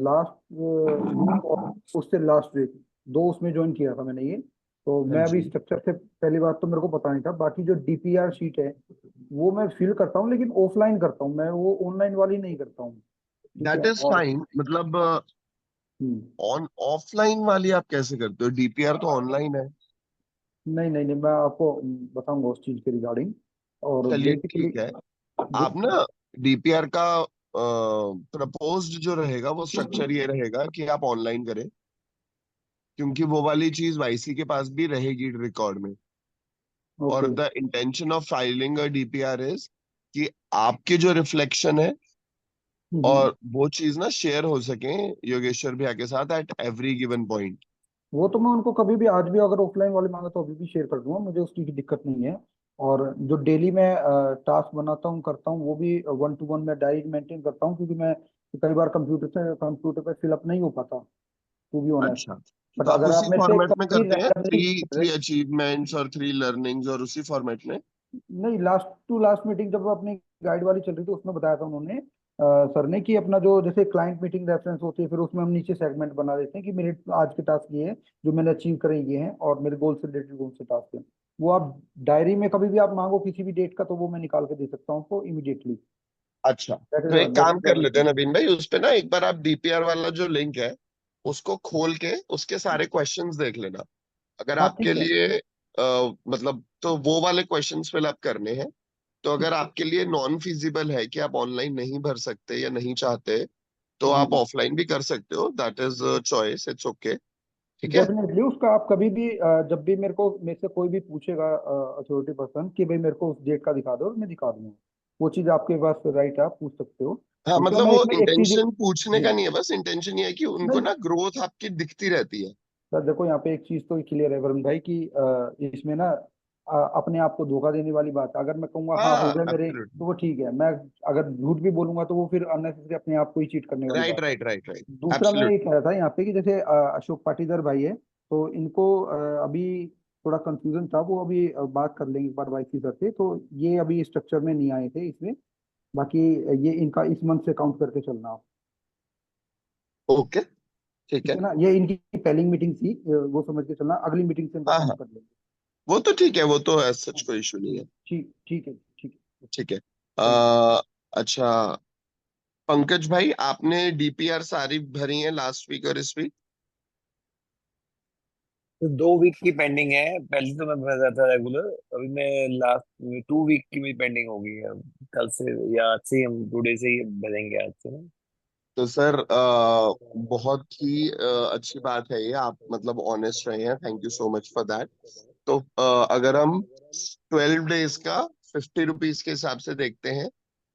लास्ट वीक और उससे लास्ट वीक, दो उसमें ज्वाइन किया था मैंने ये। तो हाँ मैं अभी जी। स्ट्रक्चर से पहली बात तो मेरे को पता नहीं था। बाकी जो डीपीआर शीट है वो मैं फिल करता हूँ, लेकिन ऑफलाइन करता हूँ मैं, वो ऑनलाइन वाली नहीं करता हूँ। ठीक दैट है। इज और फाइन, मतलब हम्म, ऑन ऑफलाइन वाली आप कैसे करते हो? डीपीआर तो ऑनलाइन है। नहीं नहीं नहीं, मैं आपको बताऊंगा उस चीज के रिगार्डिंग। और चलिए बेसिकली ठीक है। आप ना डीपीआर का प्रपोज्ड जो रहेगा वो स्ट्रक्चर ये रहेगा कि आप ऑनलाइन करें, क्योंकि वो वाली चीज वाईसी के पास भी रहेगी रिकॉर्ड में। और okay. The intention of filing a DPR is कि आपके जो रिफ्लेक्शन है और वो चीज ना शेयर हो सके योगेश्वर भैया के साथ एट एवरी गिवन पॉइंट। वो तो मैं उनको कभी भी, आज भी अगर ऑफलाइन वाले मांगे तो अभी भी शेयर कर दूंगा, मुझे उसकी दिक्कत नहीं है। और जो डेली मैं टास्क बनाता हूँ करता हूँ वो भी 1 to 1 मैं डायरी मेंटेन करता हूँ, क्योंकि मैं कई बार कंप्यूटर पे फिलअप नहीं हो पाता, टू बी ऑनेस्ट। अच्छा, बट तो आप अगर आप उसी मेरे से फॉर्मेट में कभी करते हैं, randomly थ्री पूछ रहे- थ्री अचीवमेंट्स और 3 लर्निंग्स, और उसी फॉर्मेट में? नहीं, लास्ट टू लास्ट मीटिंग जब अपनी गाइड वाली चल रही थी उसमें बताया था उन्होंने, सर ने, कि अपना जो जैसे क्लाइंट मीटिंग रेफरेंस होती है, फिर उसमें हम नीचे सेगमेंट बना देते हैं कि मेरे आज के टास्क ये है जो मैंने अचीव करे ये हैं, और मेरे गोल से रिलेटेड कौन से टास्क हैं। वो आप डायरी में कभी भी आप मांगो किसी भी डेट का, तो वो मैं निकाल के दे सकता हूँ आपको इमीडिएटली। अच्छा, दैट तो एक काम कर लेते इज हैं नवीन भाई, उस पे ना एक बार आप डीपीआर वाला जो लिंक है उसको खोल के उसके सारे क्वेश्चंस देख लेना। अगर हाँ आपके ठीक है। लिए मतलब तो वो वाले क्वेश्चंस फिलअप करने हैं। तो अगर आपके लिए नॉन फिजिबल है कि आप ऑनलाइन नहीं भर सकते या नहीं चाहते, तो आप हम्म। ऑफलाइन भी कर सकते हो, that is choice, it's okay. ठीक है। डेफिनेटली उसका आप कभी भी जब भी मेरे से कोई भी पूछेगा अथॉरिटी पर्सन कि भाई मेरे को उस डेट का दिखा दो, मैं दिखा दूंगा। वो चीज आपके पास राइट है, आप पूछ सकते हो। हाँ, दूसरा मतलब मैं वो इसमें एक चीज। इंटेंशन पूछने जी। का नहीं है, बस इंटेंशन ये है कि उनको नहीं ना ग्रोथ आपकी दिखती रहती है। सर देखो, यहाँ पे एक चीज तो क्लियर है वरुण भाई कि इसमें ना अपने आप को धोखा देने वाली बात है। अगर मैं कहूंगा हाँ हो हाँ, गए मेरे, तो एब्सोल्युटली। वो ठीक है। मैं अगर झूठ भी बोलूंगा तो वो फिर अननेसेसरी अपने आप को ही चीट करने वाली राइट, बात है। Right, right, right. दूसरा मैं ये एब्सोल्युटली। कह रहा था यहाँ पे कि जैसे अशोक पाटीदार भाई है, तो इनको अभी थोड़ा कंफ्यूजन था, वो अभी बात कर लेंगे एक बार वाईसी सर से। तो ये अभी स्ट्रक्चर में नहीं आए थे इसमें, बाकी ये इनका इस मंथ से काउंट करके चलना आप। ओके, ठीक ठीक है। है ना, ये इनकी पहली मीटिंग थी, वो समझ के चलना, अगली मीटिंग से इनका हाँ, काउंट हाँ, कर लेंगे। वो तो ठीक है, वो तो एज सच हाँ, कोई इशू नहीं है। ठीक ठीक है, ठीक है। ठीक है। Thank you. अच्छा, पंकज भाई, आपने डीपीआर सारी भरी है लास्ट वीक और इस वीक? तो 2 वीक की पेंडिंग है, पहले तो मैं भर रहा था रेगुलर, अभी मैं लास्ट 2 वीक की मेरी पेंडिंग हो गई है। कल से या आज से ही हम टुडे से ही भरेंगे, आज से ना। तो सर बहुत ही अच्छी बात है ये, आप मतलब ऑनेस्ट रहे हैं, thank you so much for that. तो अगर हम 12 डेज का 50 रुपीज के हिसाब से देखते हैं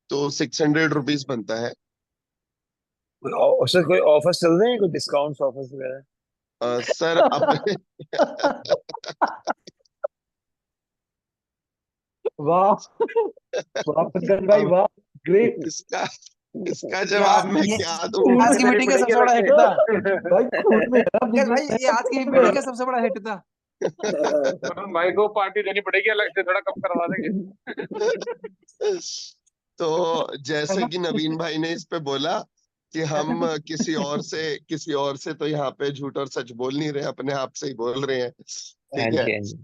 तो 600 रुपीज बनता है। सर कोई ऑफर्स चल रहे हैं, कोई डिस्काउंट्स ऑफर्स वगैरह? सर अब वाह, वाह पंकज भाई, अब वाह, ग्रेट। इसका इसका ये आ, जवाब मैं ये क्या खून दूं? आज की में मीटिंग का सबसे बड़ा हिट था। भाई, खून में है ना पंकज भाई, बिजनेस ये में, आज की खून में है। मीटिंग का सबसे बड़ा हिट था। वरुण भाई को पार्टी देनी पड़ेगी अलग से, थोड़ा कम करवा देंगे। तो है जैसे ना। कि नवीन भाई ने इस पे बोला कि हम किसी और से तो यहाँ पे झूठ और सच बोल नहीं रहे, अपने आप से ही बोल रहे हैं। हाँ ठीक है। जी, हाँ जी।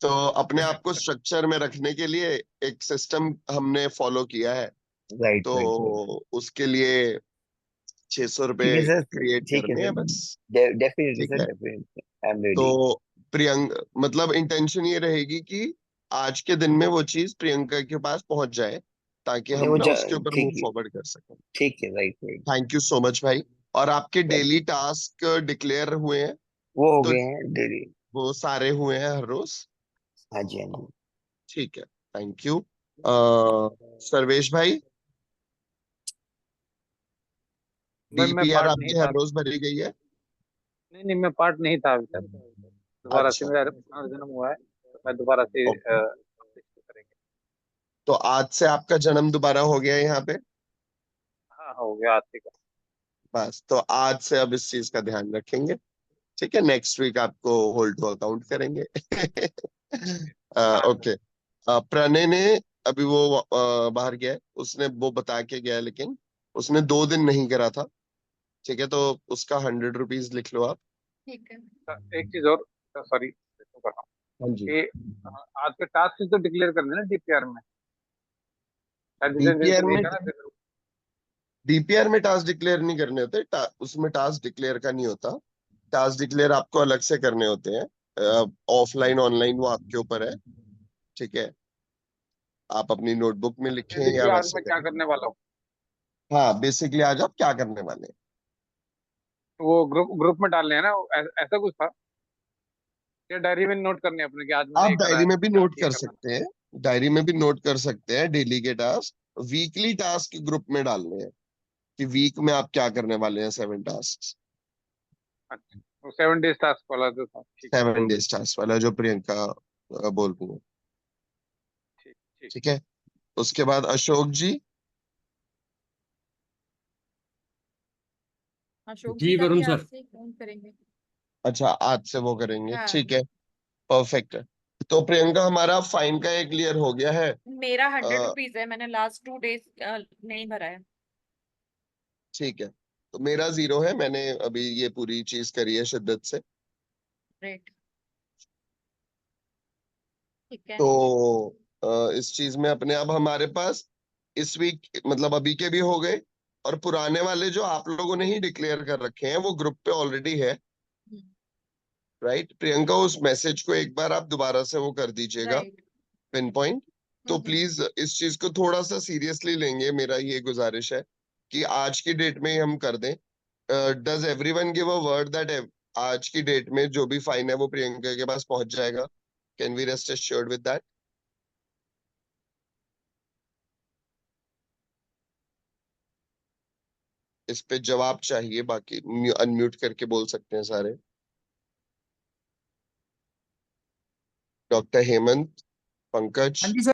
तो अपने आप को स्ट्रक्चर में रखने के लिए एक सिस्टम हमने फॉलो किया है। राइट, तो राइट, राइट। उसके लिए 600 रुपये ठीक है सर, क्रिएट ठीक है करने हैं सर, बस। डेफिनेटली ठीक सर, है। Definitely I am ready. तो प्रियंक मतलब इंटेंशन ये रहेगी कि आज के दिन में वो चीज प्रियंका के पास पहुंच जाए, ताकि नहीं हम वो ना उसके ऊपर मूव ठीक, फॉरवर्ड कर सकें। ठीक है, right, right. Thank you so much भाई। और आपके डेली टास्क डिक्लेयर हुए हैं? वो हो तो गए हैं डेली। वो सारे हुए हैं हर रोज? हाँ जी, हाँ जी। ठीक है, थैंक यू। सर्वेश भाई, मैं डीपीआर पार्ट नहीं आपकी हर था। रोज भरी गई है? नहीं नहीं, मैं पार्ट नहीं था अभी तक। दोबारा से अच्छा। मेरा पुनर्जन्म हुआ है, तो मैं दोबारा से ओके, करेंगे। तो आज से आपका जन्म दोबारा हो गया है यहाँ पे। हाँ, हो गया आज से। बस, तो आज से अब इस चीज का ध्यान रखेंगे। ठीक है, नेक्स्ट वीक आपको होल्ड टू अकाउंट करेंगे। ओके। प्रणय ने अभी वो बाहर गया है, उसने वो बता के गया है, लेकिन उसने 2 दिन नहीं करा था। ठीक है, तो उसका 100 रुपीज लिख लो आप। ठीक है। एक चीज और, सॉरी, हाँ जी। कि आज के टास्क तो डिक्लेयर करने ना डीपीआर में, शायद जिस दिन डीपीआर में देखा ना। डीपीआर में टास्क डिक्लेयर नहीं करने होते, उसमें टास्क डिक्लेयर का नहीं होता। टास्क डिक्लेयर आपको अलग से करने होते हैं, ऑफलाइन ऑनलाइन वो आपके ऊपर है। ठीक है। आप अपनी नोटबुक में लिखें या बेसिकली आज वैसे मैं क्या करें। करने वाला हूँ, हाँ, बेसिकली आज आप क्या करने वाले हैं। वो ग्रुप ग्रुप में डालने हैं ना, ऐसा कुछ था या डायरी में नोट करने हैं अपने कि आज मैंने आप ये करा डायरी है, में भी कल नोट ये कर करना सकते हैं, डायरी में भी नोट कर सकते हैं डेली के टास्क, वीकली टास्क ग्रुप में डालने हैं कि वीक में आप क्या करने वाले हैं, 7 टास्क। है। अच्छा, वो 7 days टास्क वाला जो था, ठीक 7 डेज टास्क वाला जो प्रियंका बोल रही है। ठीक ठीक। ठीक है, उसके बाद अशोक जी। अशोक जी जी का भी वरुण आज सर। से फोन करेंगे। अच्छा, आज से वो करेंगे, हाँ, ठीक है, परफेक्ट है। तो प्रियंका, हमारा फाइन का एक क्लियर हो गया है। मेरा 100 अ, रुपीज है, मैंने लास्ट 2 days नहीं भरा है। ठीक है, तो मेरा 0 है, मैंने अभी ये पूरी चीज करी है शिद्दत से। ग्रेट, ठीक है। तो इस चीज में अपने अब हमारे पास इस वीक मतलब अभी के भी हो गए, और पुराने वाले जो आप लोगों ने ही डिक्लेयर कर रखे हैं वो ग्रुप पे ऑलरेडी है, राइट प्रियंका। उस मैसेज को एक बार आप दोबारा से वो कर दीजिएगा, राइट। Pin point. तो प्लीज इस चीज को थोड़ा सा सीरियसली लेंगे, मेरा ये गुजारिश है कि आज की डेट में ही हम कर दें। Does everyone give a word that आज की डेट में जो भी फाइन है वो प्रियंका के पास पहुंच जाएगा? Can we rest assured with that? इस पे जवाब चाहिए, बाकी अनम्यूट करके बोल सकते हैं सारे। डॉक्टर हेमंत, पंकज, हाँ जी सर।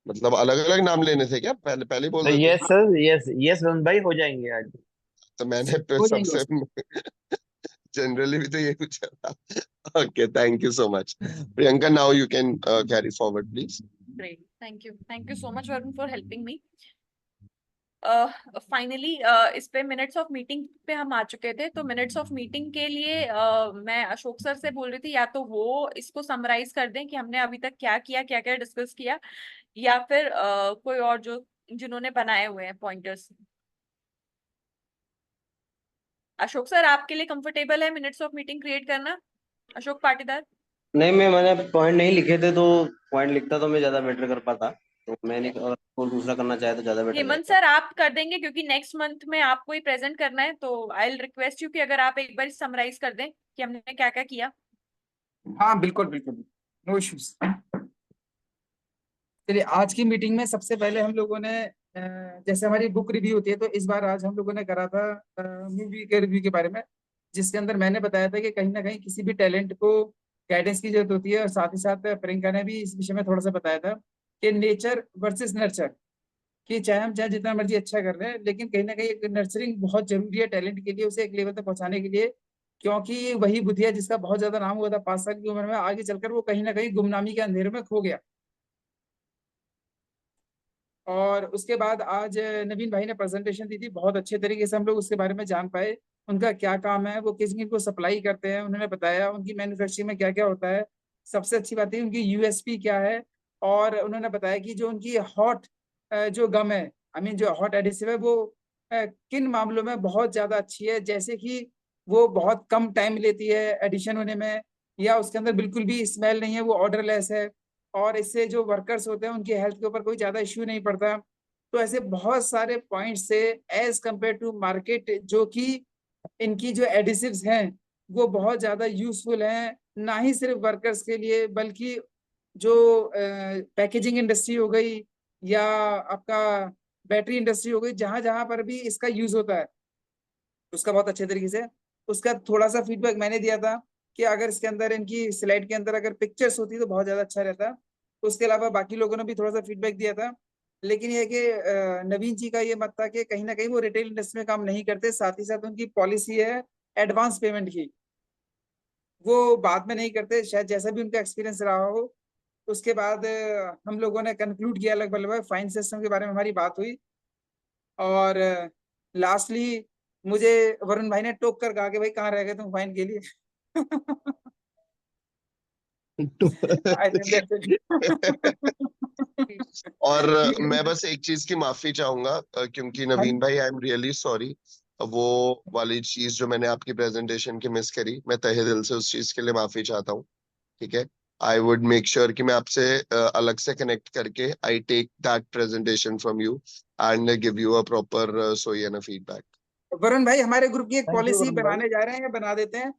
मतलब अलग अलग नाम लेने थे क्या? पहले पहले ही बोल तो देते। Yes sir, yes yes Varun भाई, हो जाएंगे आज। तो मैंने पे हो जाएंगे सबसे बस। जनरली भी तो ये पूछा था। Okay, thank you so much Priyanka, now you can carry forward please. Great, thank you so much Varun for helping me. Finally इस पे मिनट्स ऑफ मीटिंग पे हम आ चुके थे। तो मिनट्स ऑफ मीटिंग के लिए मैं अशोक सर से बोल रही थी, या तो वो इसको समराइज कर दें कि हमने अभी तक क्या किया, क्या क्या डिस्कस किया, या फिर कोई और जो जिन्होंने बनाए हुए हैं पॉइंटर्स। अशोक सर, आपके लिए कंफर्टेबल है मिनट्स ऑफ मीटिंग क्रिएट करना? अशोक पाटीदार। नहीं, मैंने पॉइंट नहीं लिखे थे, तो पॉइंट लिखता तो मैं ज्यादा बेटर कर पाता। तो मैंने, अगर कोई दूसरा करना चाहे तो ज्यादा बेटर हेमंत रहेगा। सर, आप कर देंगे क्योंकि नेक्स्ट मंथ में आपको ही प्रेजेंट करना है। तो आई विल रिक्वेस्ट यू कि अगर आप एक बार समराइज कर दें कि हमने क्या क्या किया। हाँ बिल्कुल बिल्कुल, नो इश्यूज। चलिए, आज की मीटिंग में सबसे पहले हम लोगों ने जैसे हमारी बुक रिव्यू होती है, तो इस बार आज हम लोगों ने करा था मूवी के रिव्यू के बारे में, जिसके अंदर मैंने बताया था कि कहीं ना कहीं किसी भी टैलेंट को गाइडेंस की जरूरत होती है, और साथ ही साथ प्रियंका ने भी इस विषय में थोड़ा सा बताया था कि नेचर वर्सेस नर्चर, कि चाहे हम चाहे जितना मर्जी अच्छा कर रहे हैं, लेकिन कहीं ना कहीं एक नर्चरिंग बहुत जरूरी है टैलेंट के लिए, उसे एक लेवल तक पहुंचाने के लिए। क्योंकि वही बुधिया जिसका बहुत ज्यादा नाम हुआ था 5 साल की उम्र में, आगे चलकर वो कहीं ना कहीं गुमनामी के अंधेरे में खो गया। और उसके बाद आज नवीन भाई ने प्रेजेंटेशन दी थी, बहुत अच्छे तरीके से हम लोग उसके बारे में जान पाए, उनका क्या काम है, वो किस किन को सप्लाई करते हैं, उन्होंने बताया उनकी मैन्युफैक्चरिंग में क्या क्या होता है। सबसे अच्छी बात है उनकी यूएसपी क्या है। और उन्होंने बताया कि जो उनकी हॉट जो गम है, आई मीन जो हॉट एडिसिव है, वो किन मामलों में बहुत ज्यादा अच्छी है, जैसे कि वो बहुत कम टाइम लेती है एडिशन होने में, या उसके अंदर बिल्कुल भी स्मेल नहीं है, वो ऑर्डरलेस है, और इससे जो वर्कर्स होते हैं उनकी हेल्थ के ऊपर कोई ज्यादा इश्यू नहीं पड़ता। तो ऐसे बहुत सारे पॉइंट से एज कंपेयर टू मार्केट, जो कि इनकी जो एडिसिव्स हैं वो बहुत ज्यादा यूजफुल हैं, ना ही सिर्फ वर्कर्स के लिए, बल्कि जो पैकेजिंग इंडस्ट्री हो गई, या आपका बैटरी इंडस्ट्री हो गई, जहां जहां पर भी इसका यूज होता है उसका बहुत अच्छे तरीके से। उसका थोड़ा सा फीडबैक मैंने दिया था कि अगर इसके अंदर इनकी स्लाइड के अंदर अगर पिक्चर्स होती तो बहुत ज्यादा अच्छा रहता। उसके अलावा बाकी लोगों ने भी थोड़ा सा फीडबैक दिया था, लेकिन ये कि नवीन जी का ये मत था कि कहीं ना कहीं वो रिटेल इंडस्ट्री में काम नहीं करते, साथ ही साथ उनकी पॉलिसी है एडवांस पेमेंट की, वो बाद में नहीं करते, शायद जैसा भी उनका एक्सपीरियंस रहा हो। उसके बाद हम लोगों ने कंक्लूड किया, लगभग फाइन सिस्टम के बारे में हमारी बात हुई। और लास्टली मुझे वरुण भाई ने टोक कर कहा कि भाई कहाँ रह गए तुम फाइन के लिए। I think that's it. और ठीक है मैं सर। बस एक चीज की माफी चाहूंगा, क्योंकि हाँ नवीन जी। भाई, आई एम रियली सॉरी। वो वाली चीज जो मैंने आपकी प्रेजेंटेशन की मिस करी, मैं तहे दिल से उस चीज के लिए माफी चाहता हूँ, ठीक है। आई वुड मेक श्योर कि मैं आपसे अलग से कनेक्ट करके I take that presentation from you and give you a proper say and feedback. Varun भाई, हमारे ग्रुप की एक Thank you, पॉलिसी वरुण भाई। बनाने जा रहे हैं या बना देते हैं,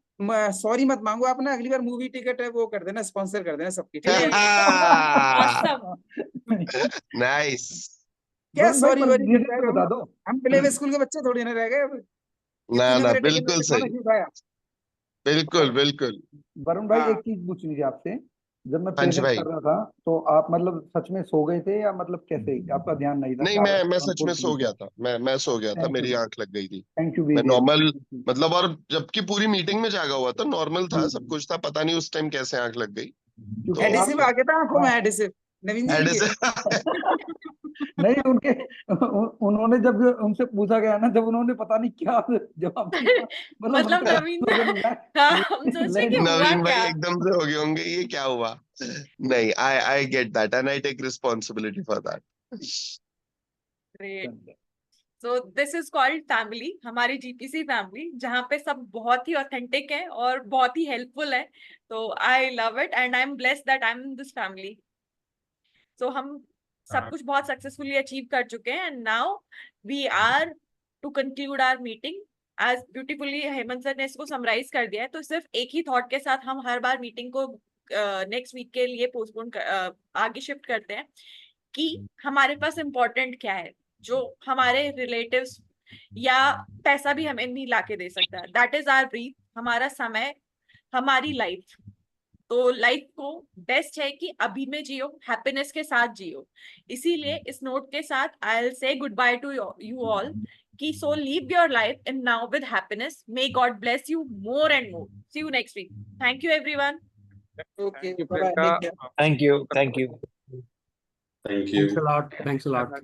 सॉरी मत मांगो आप ना, अगली बार मूवी टिकट है वो कर देना, स्पॉन्सर कर देना सबकी, ठीक है? Awesome. नाइस। क्या वरुण भाई, सॉरी पर वरी reason करता है, तो बता दो। हम प्ले वे स्कूल के बच्चे थोड़ी ना रह गए अब कि ना तूने ना मेरे टिकट में बिल्कुल से खाना सही, क्यों खाया? बिल्कुल बिल्कुल। वरुण भाई, हाँ। एक चीज पूछनी थी आपसे। जब मैं हाँ जी पेमेंट भाई। कर रहा था तो आप मतलब सच में सो गए थे या मतलब कैसे, आपका ध्यान नहीं था नहीं, कि आप मैं सच फुल में सो फ्री थे? गया था, मैं सो गया था, थैंक मेरी यू, आंख लग गई थी। थैंक यू मैं वेरी नॉर्मल मच। मतलब, और जबकि पूरी मीटिंग में जागा हुआ था, नॉर्मल था, सब कुछ था, पता नहीं उस टाइम कैसे आंख लग गई। क्योंकि तो एडिसिव आ गया था आंखों में, हाँ। एडिसिव नवीन जी के। नहीं, उनके उन्होंने जब उनसे पूछा गया ना, जब उन्होंने पता नहीं क्या जवाब दिया, मतलब मतलब उनका नवीन तो जब हाँ, हम सोच रहे कि हुआ नवीन भाई क्या। एकदम से हो गए होंगे, ये क्या हुआ। नहीं, I get that and I take responsibility for that. Great. So this is called family, हमारी जीपीसी फैमिली, जहाँ पे सब बहुत ही ऑथेंटिक है और बहुत ही हेल्पफुल है। तो I love it and I am blessed that I am in this family. So हम सब कुछ बहुत सक्सेसफुली अचीव कर चुके हैं and now we are to conclude our meeting. As beautifully Hemant sir ने इसको समराइज कर दिया है, तो सिर्फ एक ही थॉट के साथ हम हर बार मीटिंग को नेक्स्ट वीक के लिए पोस्टपोन आगे शिफ्ट करते हैं कि हमारे पास इम्पोर्टेंट क्या है, जो हमारे रिलेटिव्स या पैसा भी हमें नहीं लाके दे सकता। दैट इज आवर ब्रीथ, हमारा समय, हमारी लाइफ। तो लाइफ को बेस्ट है कि अभी में जियो, हैप्पीनेस के साथ जियो। इसीलिए इस नोट के साथ I will say goodbye to you all कि so live your life in now with happiness. May God bless you more and more. See you next week. Thank you everyone. Okay, Thank you, bye bye, Priyanka. Take care. Thank you, thank you. Thank you. Thanks a lot. Thanks a lot.